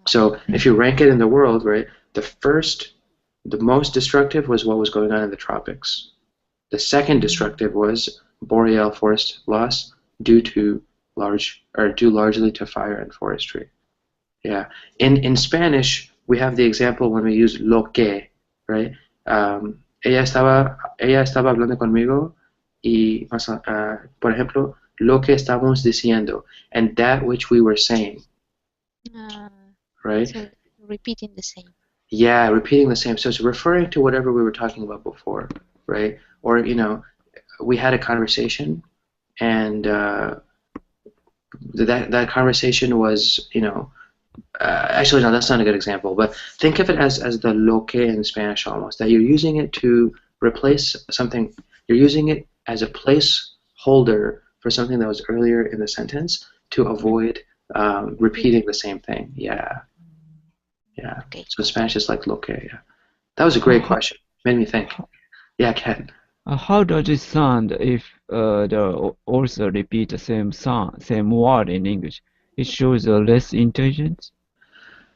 So if you rank it in the world, right, the most destructive was what was going on in the tropics. The second destructive was boreal forest loss due largely to fire and forestry. Yeah. In Spanish, we have the example when we use lo que, right? Ella estaba hablando conmigo y, por ejemplo, lo que estábamos diciendo, and that which we were saying, right? So repeating the same. Yeah, repeating the same. So it's referring to whatever we were talking about before, right? Or, we had a conversation, and that conversation was, actually, no, that's not a good example, but think of it as the lo que in Spanish almost, that you're using it to replace something, you're using it as a placeholder for something that was earlier in the sentence to avoid repeating the same thing. Yeah. Okay. So in Spanish it's like lo que, yeah. That was a great question. Made me think. Yeah, Ken. How does it sound if the author repeat the same word in English? It shows less intelligence?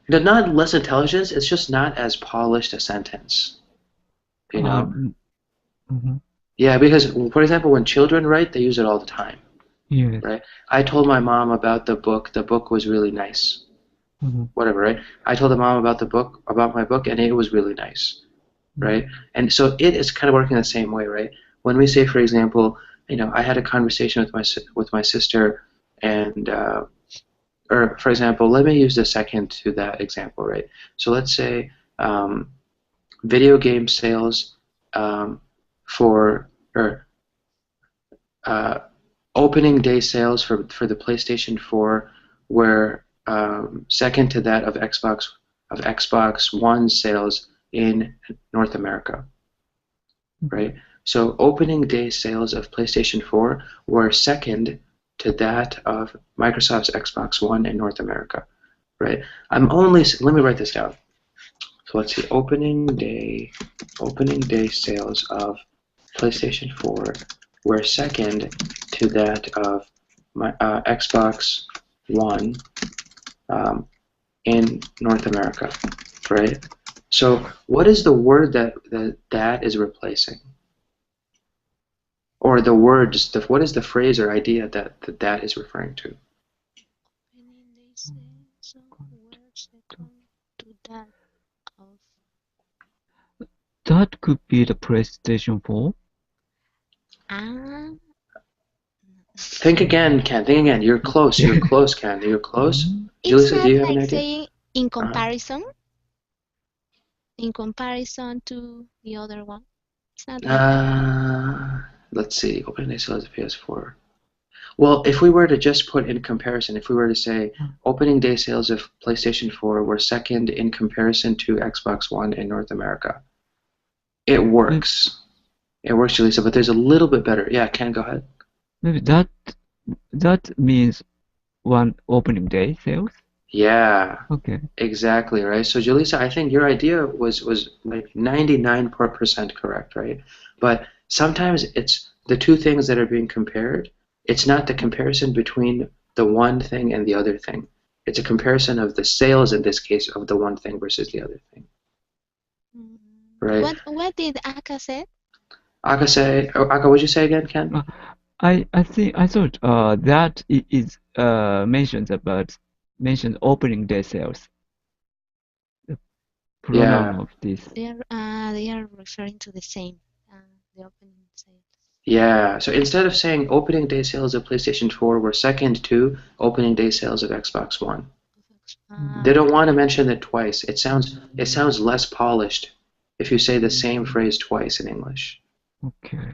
Not less intelligence, it's just not as polished a sentence. Yeah, because, for example, when children write, they use it all the time. Yes. Right? I told my mom about the book. The book was really nice. Whatever, right? I told the mom about my book, and it was really nice. Right? And so it is kind of working the same way, right? When we say, for example, I had a conversation with my sister, and or for example, let me use the second to that example, right? So let's say video game sales for or opening day sales for the PlayStation 4 were second to that of Xbox One sales in North America, right? So opening day sales of PlayStation 4 were second to that of Microsoft's Xbox One in North America, right? Let me write this down. So let's see, opening day sales of PlayStation 4 were second to that of my Xbox One in North America, right? So what is the word that is replacing? Or the words, what is the phrase or idea that is referring to? Opening day sales were second to that of That could be the PlayStation 4. ah. Think again, Ken. Think again. You're close. You're close, Ken. You're close. It's Julissa, do not you have an like idea? saying in Uh-huh. comparison to the other one. It's not like that. Let's see. Opening day sales of PS4. Well, if we were to just put in comparison, if we were to say opening day sales of PlayStation 4 were second in comparison to Xbox One in North America, it works. It works, Julissa, but there's a little bit better. Yeah, Ken, go ahead. Maybe that means one opening day sales. Yeah, Okay. exactly, right? So, Julissa, I think your idea was like 99% correct, right? But sometimes it's the two things that are being compared. It's not the comparison between the one thing and the other thing. It's a comparison of the sales, in this case, of the one thing versus the other thing, right? What did Aka say? Aka, what'd you say again, Ken? I thought that is mentions opening day sales. The pronoun of this. They are referring to the same, the opening sales. Yeah, so instead of saying opening day sales of PlayStation 4 were second to opening day sales of Xbox One. They don't want to mention it twice. It sounds less polished if you say the same phrase twice in English. Okay.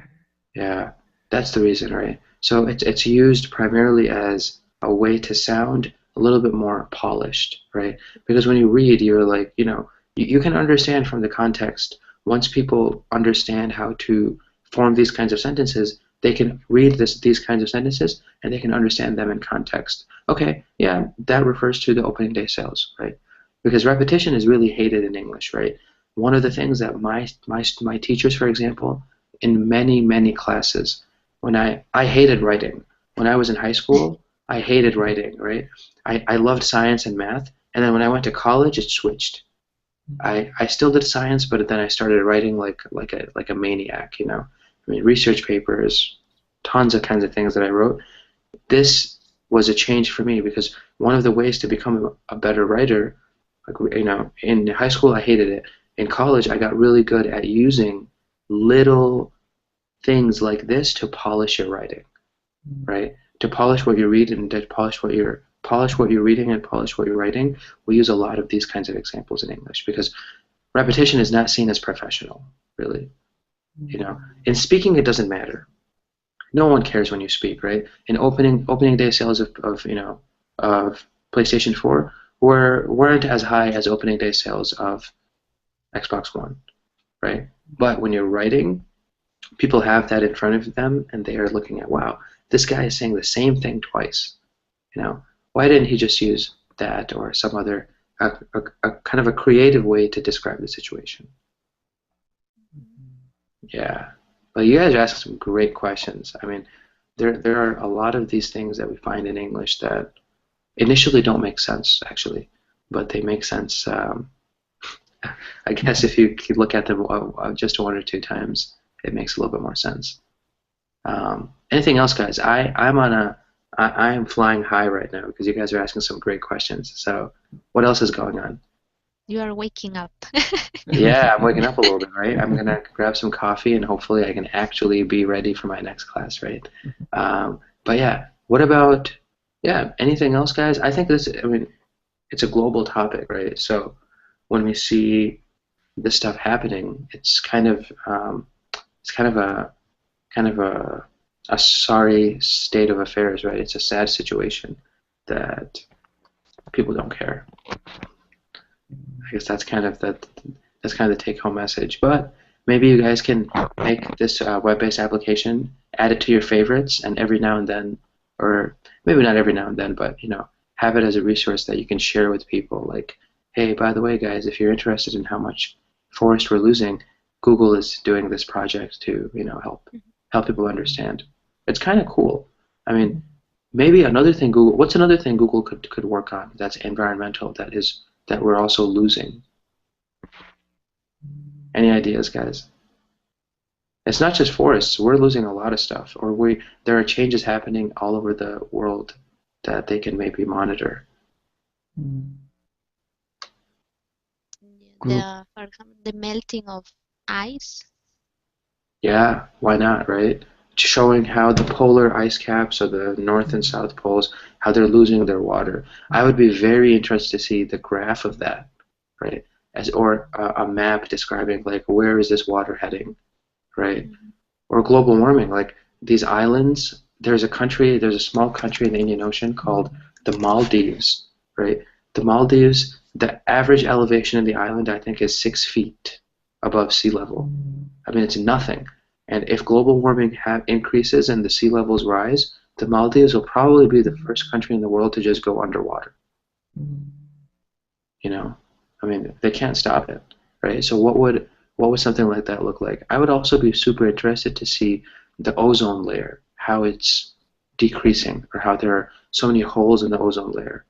Yeah, that's the reason, right? So it's used primarily as a way to sound a little bit more polished, right? Because when you read, you're like, you can understand from the context. Once people understand how to form these kinds of sentences, they can read these kinds of sentences and they can understand them in context. Okay, yeah, that refers to the opening day sales, right? Because repetition is really hated in English, right? One of the things that my teachers, for example, in many classes, when I hated writing. When I was in high school, I hated writing, right? I loved science and math, and then when I went to college, it switched. I still did science, but then I started writing like a maniac, I mean, research papers, tons of kinds of things that I wrote. This was a change for me because one of the ways to become a better writer, in high school I hated it. In college, I got really good at using little things like this to polish your writing, right? To polish what you read and to polish what you're reading and polish what you're writing. We use a lot of these kinds of examples in English because repetition is not seen as professional, really. In speaking, it doesn't matter. No one cares when you speak, right? In opening day sales of PlayStation 4 weren't as high as opening day sales of Xbox One, right? But when you're writing, people have that in front of them and they are looking at, wow, this guy is saying the same thing twice. Why didn't he just use that or some other a kind of a creative way to describe the situation? Yeah, but you guys are asking some great questions. I mean, there are a lot of these things that we find in English that initially don't make sense, actually, but they make sense. I guess if you look at them just one or two times, it makes a little bit more sense. Anything else, guys? I am flying high right now because you guys are asking some great questions. So, what else is going on? You are waking up. Yeah, I'm waking up a little bit, right? I'm gonna grab some coffee and hopefully I can actually be ready for my next class, right? But yeah, what about anything else, guys? I think I mean, it's a global topic, right? So when we see this stuff happening, it's kind of it's kind of a sorry state of affairs, right? It's a sad situation that people don't care. I guess that's kind of the take-home message. But maybe you guys can make this web-based application, add it to your favorites, and every now and then, or maybe not every now and then, but have it as a resource that you can share with people. Like, hey, by the way, guys, if you're interested in how much forest we're losing, Google is doing this project to help people understand. It's kind of cool. I mean, maybe another thing Google. What's another thing Google could work on that's environmental that we're also losing? Any ideas, guys? It's not just forests. We're losing a lot of stuff, or there are changes happening all over the world that they can maybe monitor. Yeah, for example, the melting of ice. Yeah, why not, right? Showing how the polar ice caps, or the North and South poles, how they're losing their water. I would be very interested to see the graph of that, right? Or a map describing like where is this water heading, right? Or global warming, like these islands. There's a small country in the Indian Ocean called the Maldives, right? The Maldives, the average elevation of the island, I think, is 6 feet above sea level. I mean, it's nothing. And if global warming increases and the sea levels rise, the Maldives will probably be the first country in the world to just go underwater. I mean, they can't stop it, right? So what would something like that look like? I would also be super interested to see the ozone layer, how it's decreasing, or how there are so many holes in the ozone layer,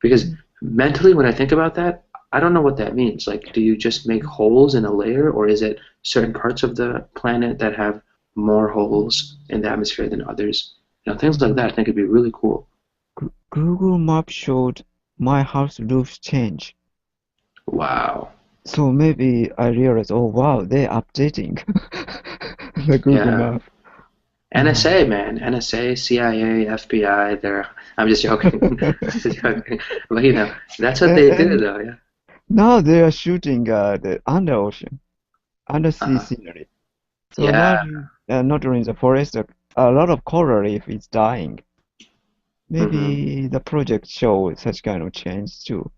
because mentally when I think about that, I don't know what that means. Like, do you just make holes in a layer, or is it certain parts of the planet that have more holes in the atmosphere than others? Things like that I think would be really cool. Google Maps showed my house roof change. Wow. So maybe I realized, oh wow, they're updating the Google Map. NSA, man. NSA, CIA, FBI, I'm just joking. Just joking. But that's what they do though, yeah. Now they are shooting the undersea scenery. So Yeah. not only the forest, a lot of coral reef is dying. Maybe the project shows such kind of change too.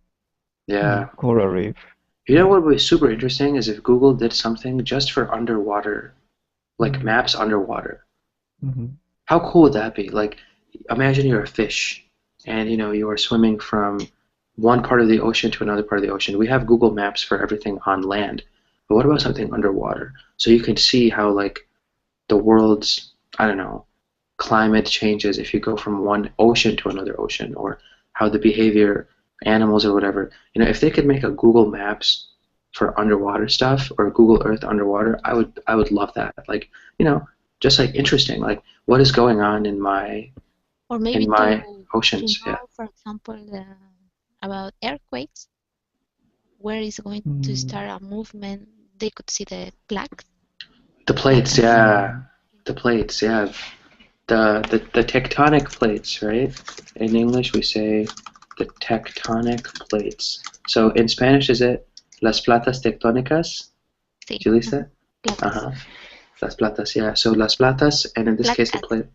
Yeah. Coral reef. What would be super interesting is if Google did something just for underwater, like maps underwater. How cool would that be? Like, imagine you're a fish, and you are swimming from one part of the ocean to another part of the ocean. We have Google Maps for everything on land, but what about something underwater? So you can see how like the world's, I don't know, climate changes if you go from one ocean to another ocean, or how the behavior animals or whatever. If they could make a Google Maps for underwater stuff, or Google Earth underwater, I would love that. Like, just like interesting, like what is going on in my or maybe oceans. To know, for example, about earthquakes, where is going to start a movement. They could see the plaques. The plates, yeah. The plates, yeah. The tectonic plates, right? In English we say the tectonic plates. So in Spanish is it las placas tectónicas? Sí. Julissa? Las placas, yeah. So las placas, and in this case the plate.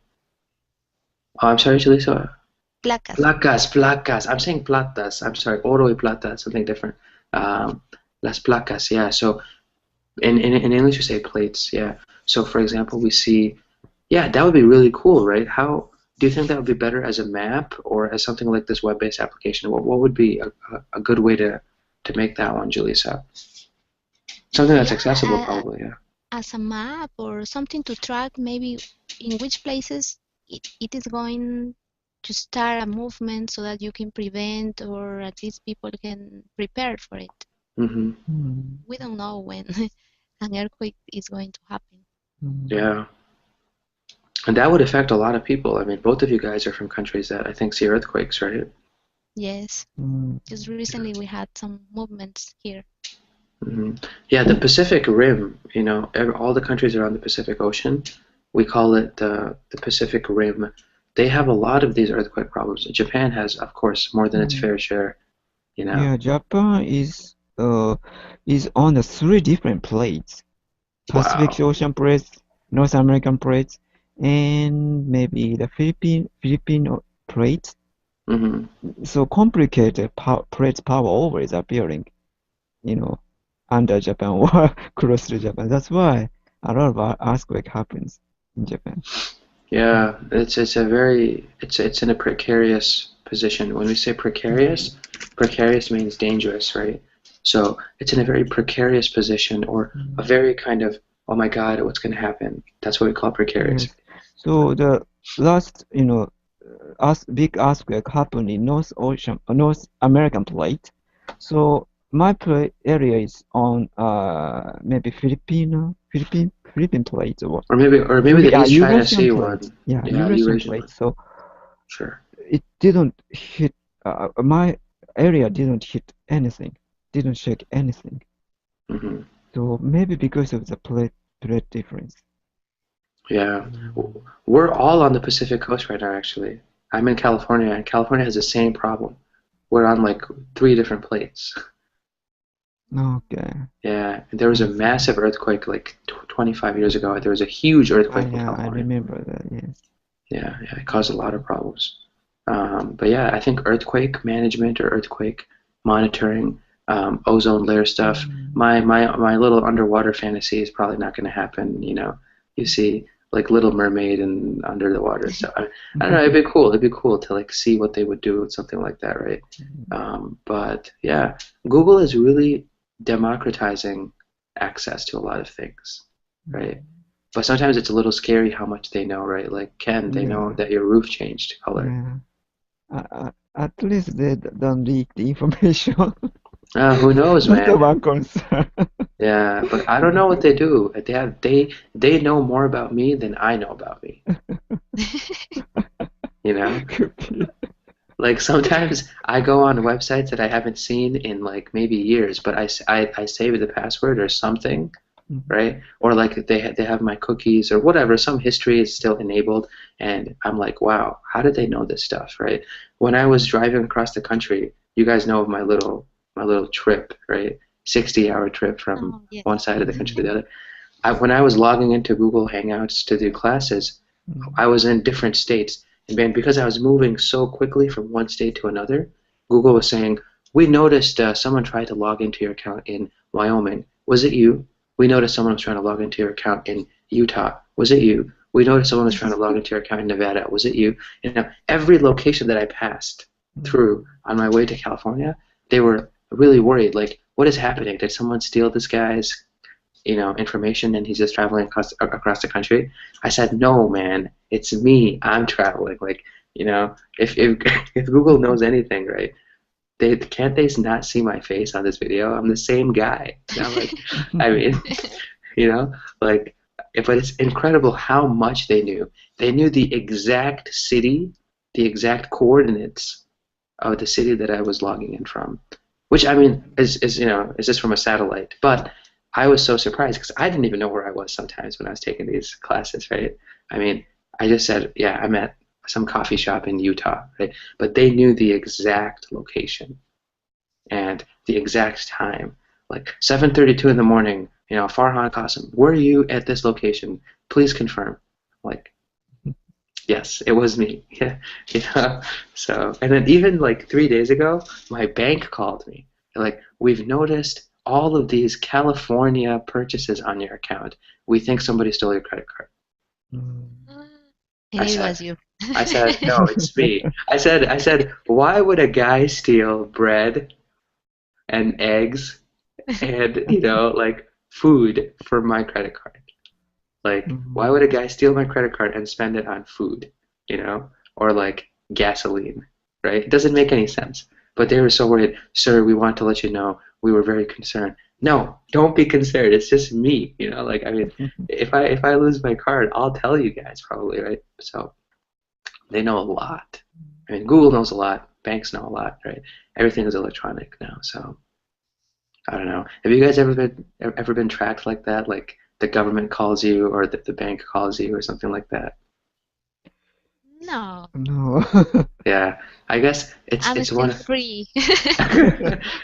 Oh, I'm sorry, Julissa. Placas. I'm saying platas. I'm sorry, oro y plata, something different. Las placas, yeah. So in English we say plates, yeah. So for example, we see, yeah, that would be really cool, right? How do you think that would be better as a map or as something like this web-based application? What would be a good way to make that one, Julissa? Something that's accessible, probably, yeah. As a map or something to track, maybe in which places it is going to start a movement so that you can prevent, or at least people can prepare for it. We don't know when an earthquake is going to happen. Yeah. And that would affect a lot of people. I mean, both of you guys are from countries that I think see earthquakes, right? Yes. Just recently we had some movements here. Yeah, the Pacific Rim, all the countries around the Pacific Ocean, we call it the Pacific Rim. They have a lot of these earthquake problems. Japan has, of course, more than its fair share, Yeah, Japan is on the 3 different plates. Pacific Wow. Ocean plates, North American plates, and maybe the Philippine plates. Hmm. So complicated plates power over is appearing, you know, under Japan or close to Japan. That's why a lot of earthquake happens in Japan. Yeah, it's a very it's in a precarious position. When we say precarious, precarious means dangerous, right? So it's in a very precarious position or a very kind of, oh my God, what's going to happen? That's what we call precarious. Yes. So the last, big earthquake happened in North American plate. So my area is on maybe Philippine plate or Or maybe the East China Eurasian Sea plate. one. Yeah, Yeah, Eurasian Eurasian plate. one. So Sure. it didn't hit. My area didn't hit anything. Didn't shake anything. Hmm. So maybe because of the plate difference. Yeah. We're all on the Pacific Coast right now, actually. I'm in California, and California has the same problem. We're on like three different plates. Okay. Yeah, and there was a I see. massive earthquake like 25 years ago. There was a huge earthquake in I California. remember that. Yes. Yeah, yeah, it caused a lot of problems. But yeah, I think earthquake management or earthquake monitoring, ozone layer stuff. My little underwater fantasy is probably not going to happen. You see like Little Mermaid and under the water stuff. I don't know. It'd be cool. It'd be cool to like see what they would do with something like that, right? But yeah, Google is really democratizing access to a lot of things, right? But sometimes it's a little scary how much they know, right? Like, Ken, they know Yeah. that your roof changed color. Yeah. At least they don't leak the information. Who knows, That's the man? one concern. Yeah, but I don't know what they do. They know more about me than I know about me, you know? Could be. Like sometimes I go on websites that I haven't seen in like maybe years, but I save the password or something, right? Or like they have my cookies or whatever, some history is still enabled, and I'm like, wow, how did they know this stuff, right? When I was driving across the country, you guys know of my little trip, right? 60-hour trip from Oh, yes. one side of the country to the other. When I was logging into Google Hangouts to do classes, I was in different states. And man, because I was moving so quickly from one state to another, Google was saying, we noticed someone tried to log into your account in Wyoming. Was it you? We noticed someone was trying to log into your account in Utah. Was it you? We noticed someone was trying to log into your account in Nevada. Was it you? Every location that I passed through on my way to California, they were really worried. Like, what is happening? Did someone steal this guy's information and he's just traveling across the country? I said, no, man, it's me. I'm traveling. Like, if if Google knows anything, right? They not see my face on this video? I'm the same guy. Like, I mean, you know, like, but it's incredible how much they knew. They knew the exact city, the exact coordinates of the city that I was logging in from, which I mean is just from a satellite. But I was so surprised because I didn't even know where I was sometimes when I was taking these classes, right? I mean, I just said, yeah, I'm at some coffee shop in Utah, right? But they knew the exact location and the exact time, like 7:32 in the morning. Farhan Qasim, were you at this location? Please confirm. Like, yes, it was me. Yeah, yeah. So, and then even like 3 days ago, my bank called me. They're like, we've noticed all of these California purchases on your account. We think somebody stole your credit card. And I it said, was you. I said, no, it's me. I said, why would a guy steal bread and eggs and like food from my credit card? Like, why would a guy steal my credit card and spend it on food, or like gasoline, right? It doesn't make any sense. But they were so worried. Sir, we want to let you know we were very concerned. No, don't be concerned. It's just me, Like, I mean, if I lose my card, I'll tell you guys probably, right? So they know a lot. I mean, Google knows a lot. Banks know a lot, right? Everything is electronic now, so I don't know. Have you guys ever been tracked like that? Like the government calls you or the bank calls you or something like that? No, No. Yeah, I guess it's I'm it's still one. free.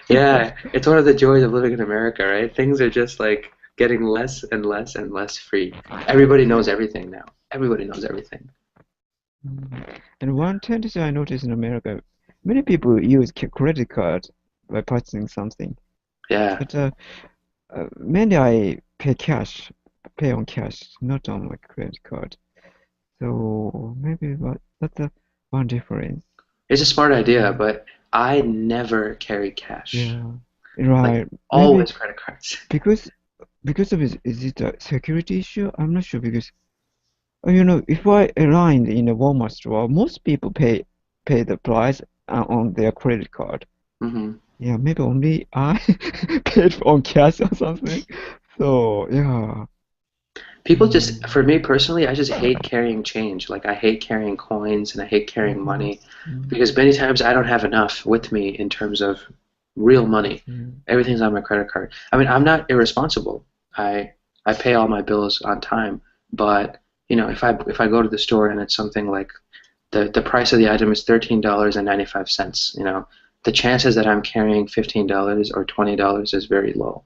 Yeah, it's one of the joys of living in America, right? Things are just like getting less and less and less free. Everybody knows everything now. Everybody knows everything. And one tendency I noticed in America, many people use credit card by purchasing something. Yeah. But mainly I pay on cash, not on my credit card. So maybe that's the one difference. It's a smart idea, but I never carry cash. Yeah, Like right. Maybe always credit cards. because of is it a security issue? I'm not sure because you know if I aligned in a Walmart store, most people pay the price on their credit card. Hmm. Yeah, maybe only I paid on cash or something. So yeah. People just, for me personally, I just hate carrying change. Like I hate carrying coins and I hate carrying money because many times I don't have enough with me in terms of real money. Everything's on my credit card. I mean, I'm not irresponsible. I pay all my bills on time, but you know, if I go to the store and it's something like the price of the item is $13.95, you know, the chances that I'm carrying $15 or $20 is very low.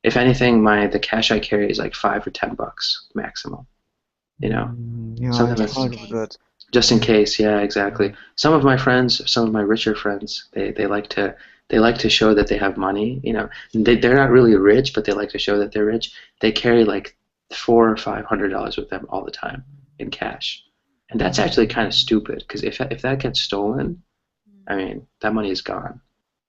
If anything, the cash I carry is like $5 or $10 maximum. You know, Yeah, something I've that's heard of that. just in case. Yeah, exactly. Some of my friends, some of my richer friends, they like to show that they have money. You know, they're not really rich, but they like to show that they're rich. They carry like $400 or $500 with them all the time in cash, and that's actually kind of stupid because if that gets stolen, I mean, that money is gone.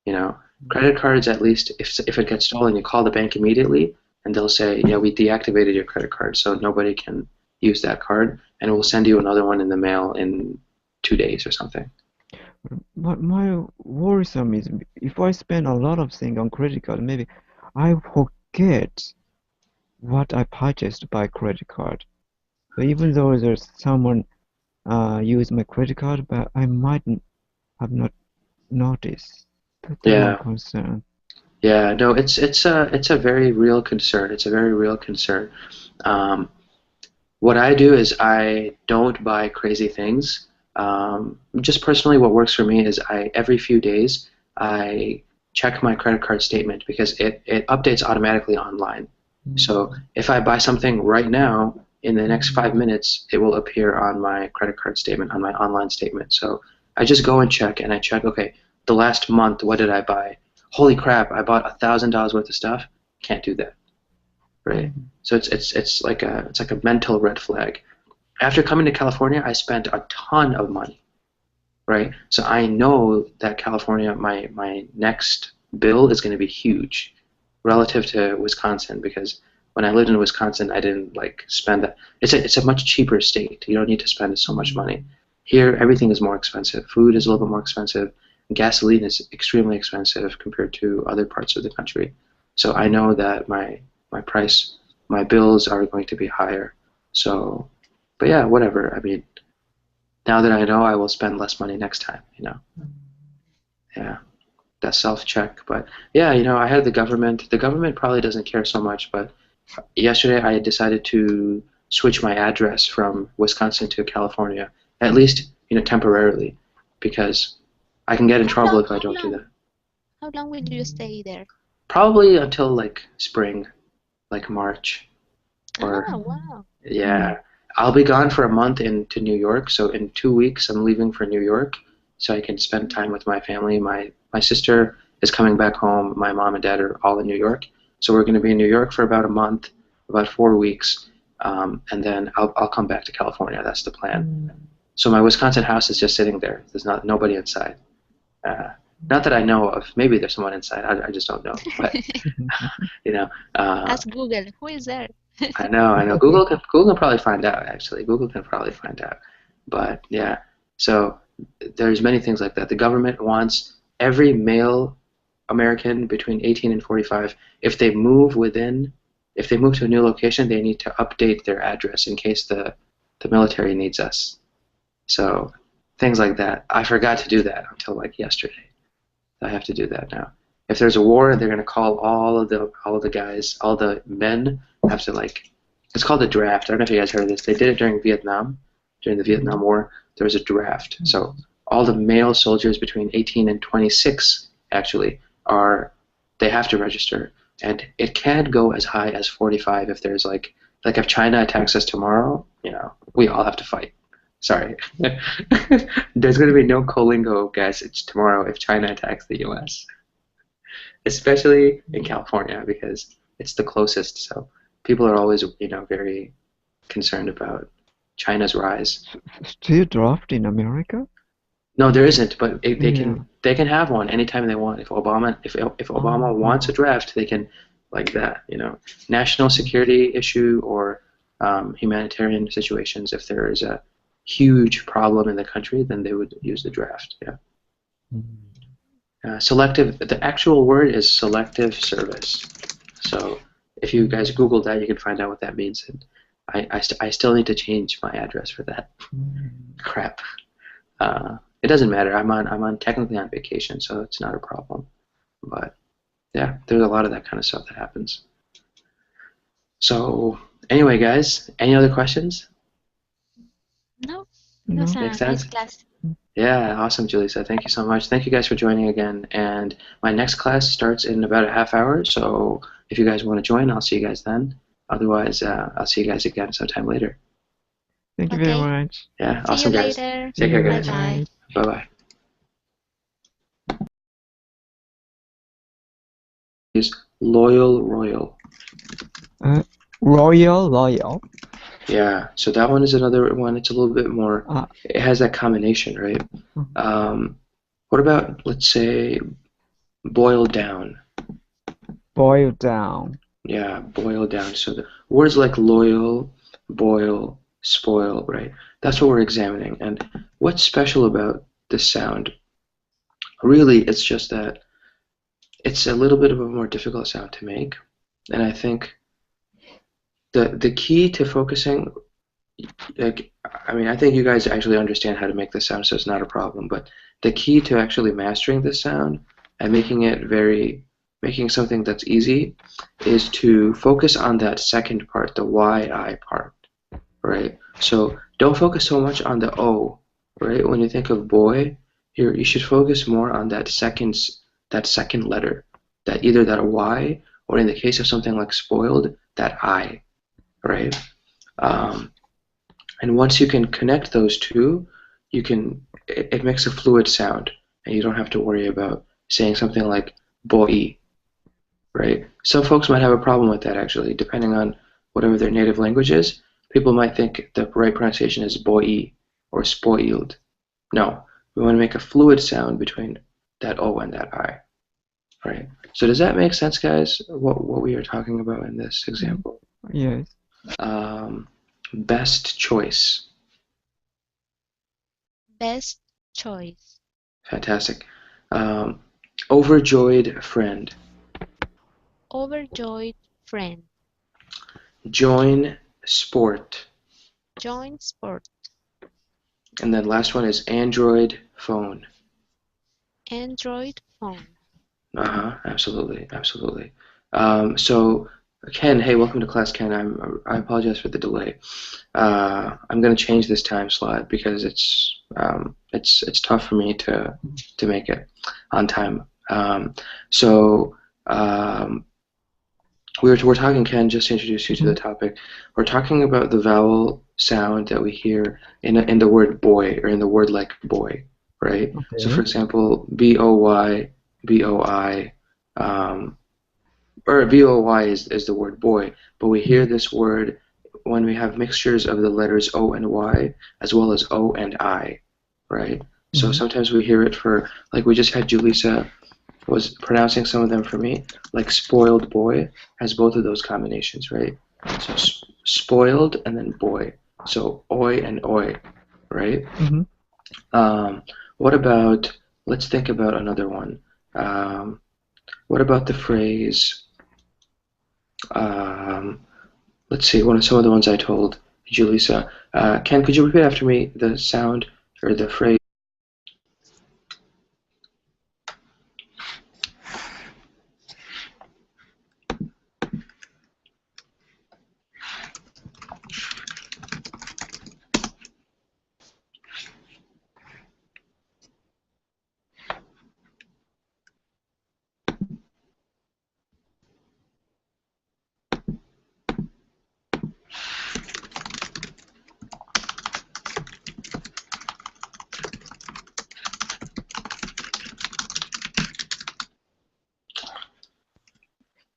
You know, credit cards, at least if it gets stolen, you call the bank immediately, and they'll say, yeah, we deactivated your credit card, so nobody can use that card, and we'll send you another one in the mail in 2 days or something. But my worrisome is if I spend a lot of things on credit card, maybe I forget what I purchased by credit card. So even though there's someone use my credit card, but I might have not noticed. That's one Yeah, concern. yeah, no, it's a very real concern. It's a very real concern. Um, what I do is I don't buy crazy things. Just personally, what works for me is every few days I check my credit card statement because it updates automatically online. So if I buy something right now, in the next 5 minutes, it will appear on my credit card statement, on my online statement. So I just go and check, and I check, okay, the last month, what did I buy? Holy crap, I bought $1,000 worth of stuff. Can't do that, right? So it's like a mental red flag. After coming to California, I spent a ton of money, right? So I know that California, my next bill is going to be huge relative to Wisconsin because when I lived in Wisconsin, I didn't like spend that. It's a much cheaper state. You don't need to spend so much money. Here, everything is more expensive. Food is a little bit more expensive. Gasoline is extremely expensive compared to other parts of the country. So I know that my bills are going to be higher. So, but yeah, whatever. I mean, now that I know, I will spend less money next time. You know, yeah, that self-check. But yeah, you know, I had the government. The government probably doesn't care so much, but yesterday I decided to switch my address from Wisconsin to California, at least, you know, temporarily, because I can get in How trouble long? if I don't do that. How long will you stay there? Probably until like spring, like March, or Ah, wow. yeah. I'll be gone for a month into New York, so in 2 weeks I'm leaving for New York so I can spend time with my family. My sister is coming back home. My mom and dad are all in New York, so we're going to be in New York for about a month, about 4 weeks, and then I'll come back to California. That's the plan. So my Wisconsin house is just sitting there. There's nobody inside. Uh, Not that I know of. Maybe there's someone inside. I just don't know. But you know, Ask Google, who is there? I know. Google can probably find out. Actually, Google can probably find out. But yeah, so there's many things like that. The government wants every male American between 18 and 45. If they move to a new location, they need to update their address in case the military needs us. So things like that. I forgot to do that until like yesterday. I have to do that now. If there's a war, they're gonna call all of the guys, all the men have to like. It's called a draft. I don't know if you guys heard of this. They did it during Vietnam, during the Vietnam War. There was a draft. So all the male soldiers between 18 and 26 actually they have to register. and it can go as high as 45 if there's like if China attacks us tomorrow, we all have to fight. Sorry. There's going to be no Colingo, guys. It's tomorrow if China attacks the US, especially in California because it's the closest. So people are always, very concerned about China's rise. Still draft in America? No, there isn't, but they Yeah. can have one anytime they want. If Obama wants a draft, they can, like that, national security issue or humanitarian situations. If there is a huge problem in the country, then they would use the draft. Yeah. Selective. The actual word is selective service. So if you guys Google that, you can find out what that means. And I still need to change my address for that. Crap. It doesn't matter. I'm technically on vacation, so it's not a problem. But yeah, there's a lot of that kind of stuff that happens. So anyway, guys, any other questions? No, it No. was a Makes nice sense? class. Yeah, awesome, Julissa. Thank you so much. Thank you guys for joining again. And my next class starts in about a half hour, so if you guys want to join, I'll see you guys then. Otherwise, I'll see you guys again sometime later. Thank you very Okay. much. Yeah, See you awesome, guys. later. Take care, Yeah, guys. Bye-bye. Bye-bye. Is Loyal Royal. Royal. Yeah, so that one is another one. It's a little bit more. Ah. It has that combination, right? What about, let's say, boil down? Boil down. Yeah, boil down. So the words like loyal, boil, spoil, right? That's what we're examining. And what's special about this sound? Really, it's just that it's a little bit of a more difficult sound to make. And I think the key to focusing, I think you guys actually understand how to make this sound, so it's not a problem. But the key to actually mastering this sound and making something that's easy is to focus on that second part, the YI part, right? So don't focus so much on the O, right? When you think of boy, you should focus more on that second letter, that either that Y or in the case of something like spoiled, that I, right? And once you can connect those two, it makes a fluid sound, and you don't have to worry about saying something like boy, right? Some folks might have a problem with that actually, depending on whatever their native language is. People might think the right pronunciation is boy or spoiled. No, we want to make a fluid sound between that O and that I, right? So does that make sense, guys? What we are talking about in this example? Yes. Best choice. Best choice. Fantastic. Overjoyed friend. Overjoyed friend. Join sport. Join sport. And then last one is Android phone. Android phone. Absolutely. So Ken, hey, welcome to class, Ken. I apologize for the delay. I'm going to change this time slot because it's tough for me to make it on time. We're talking, Ken, just to introduce you to the topic. We're talking about the vowel sound that we hear in the word boy or in the word like boy, right? Okay. So, for example, B-O-Y, B-O-I, or B-O-Y is the word boy, but we hear this word when we have mixtures of the letters O and Y as well as O and I, right? So sometimes we hear it for, like we just had Julissa was pronouncing some of them for me, like spoiled boy has both of those combinations, right? So spoiled and then boy. So oi and oi, right? What about, let's think about another one. What about the phrase, let's see, some of the ones I told Julissa. Ken, could you repeat after me the sound or the phrase?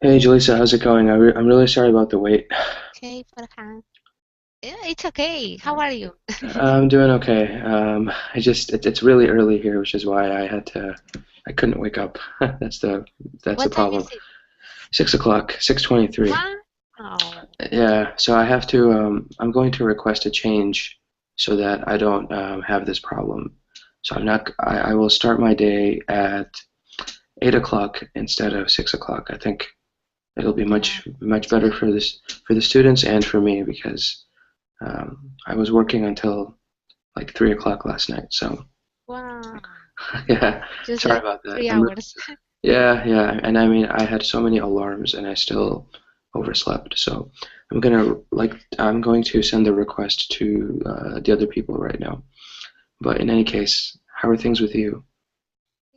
Hey, Jaleesa, how's it going? I'm really sorry about the wait. Okay, Farhan. Yeah, it's okay. How are you? I'm doing okay. It's really early here, which is why I couldn't wake up. That's the What time problem. is it? 6 o'clock, 6:23. Wow. Yeah, so I'm going to request a change so that I don't have this problem. So I will start my day at 8 o'clock instead of 6 o'clock. I think it'll be Yeah, much that's better great. for for the students and for me because I was working until like 3 o'clock last night. So Wow. yeah, You sorry slept about that. 3 hours. Yeah, and I mean I had so many alarms and I still overslept. So I'm going to send the request to the other people right now. But in any case, how are things with you?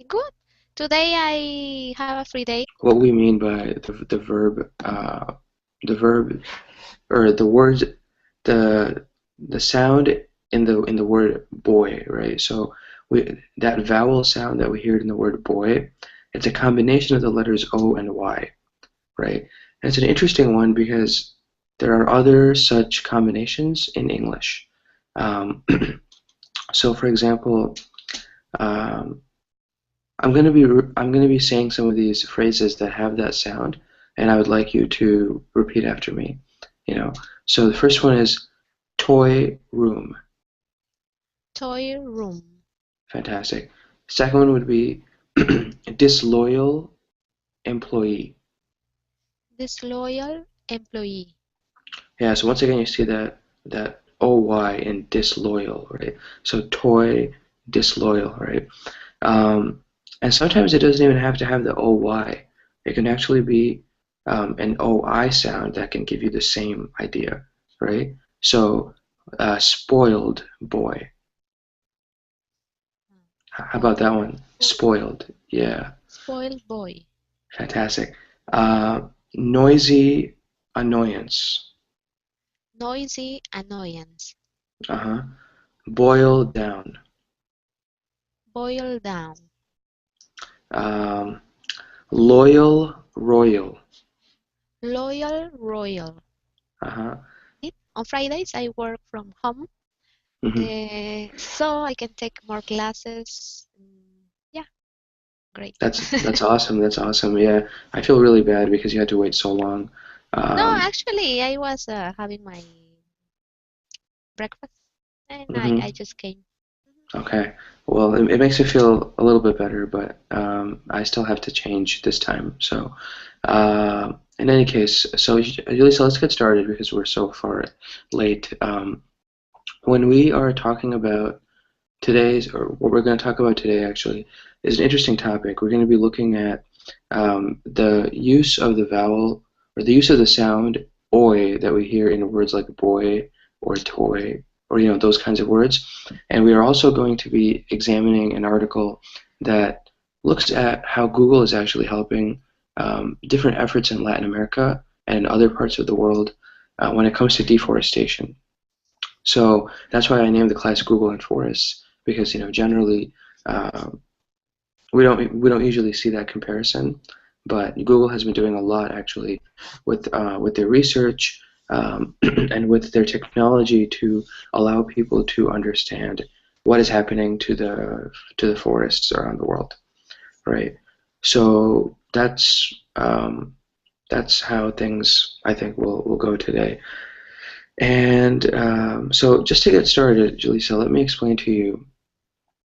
Good. Today I have a free day. What we mean by the verb or the word, the sound in the word boy, right? So that vowel sound that we hear in the word boy, it's a combination of the letters O and Y, right? And it's an interesting one because there are other such combinations in English. Um, so, for example, um, I'm gonna be saying some of these phrases that have that sound, and I would like you to repeat after me. You know, so the first one is toy room. Toy room. Fantastic. Second one would be disloyal employee. Disloyal employee. Yeah, so once again you see that OY in disloyal, right? So toy, disloyal, right? Um, and sometimes it doesn't even have to have the OY. It can actually be an OI sound that can give you the same idea, right? So spoiled boy. How about that one? Spoiled. Yeah, Spoiled boy. fantastic. Noisy annoyance. Noisy annoyance. Uh-huh. Boil down. Boil down. Um, loyal royal. Loyal royal. Uh-huh. On Fridays I work from home, hmm so I can take more classes. Yeah, great. That's awesome. That's awesome. Yeah, I feel really bad because you had to wait so long. No, Um, actually, I was having my breakfast and I mhm. just came. Okay. Well, it makes me feel a little bit better, but I still have to change this time. So, in any case, so Lisa, let's get started because we're so far late. When we are talking about today's, or what we're going to talk about today actually, is an interesting topic. We're going to be looking at the use of the vowel or the use of the sound oi that we hear in words like boy or toy or those kinds of words. And we are also going to be examining an article that looks at how Google is actually helping different efforts in Latin America and in other parts of the world when it comes to deforestation. So that's why I named the class Google and Forests because generally uh, we don't usually see that comparison, but Google has been doing a lot actually with their research and with their technology to allow people to understand what is happening to the forests around the world, right? So that's how things I think will go today. And so just to get started, Jaleesa, let me explain to you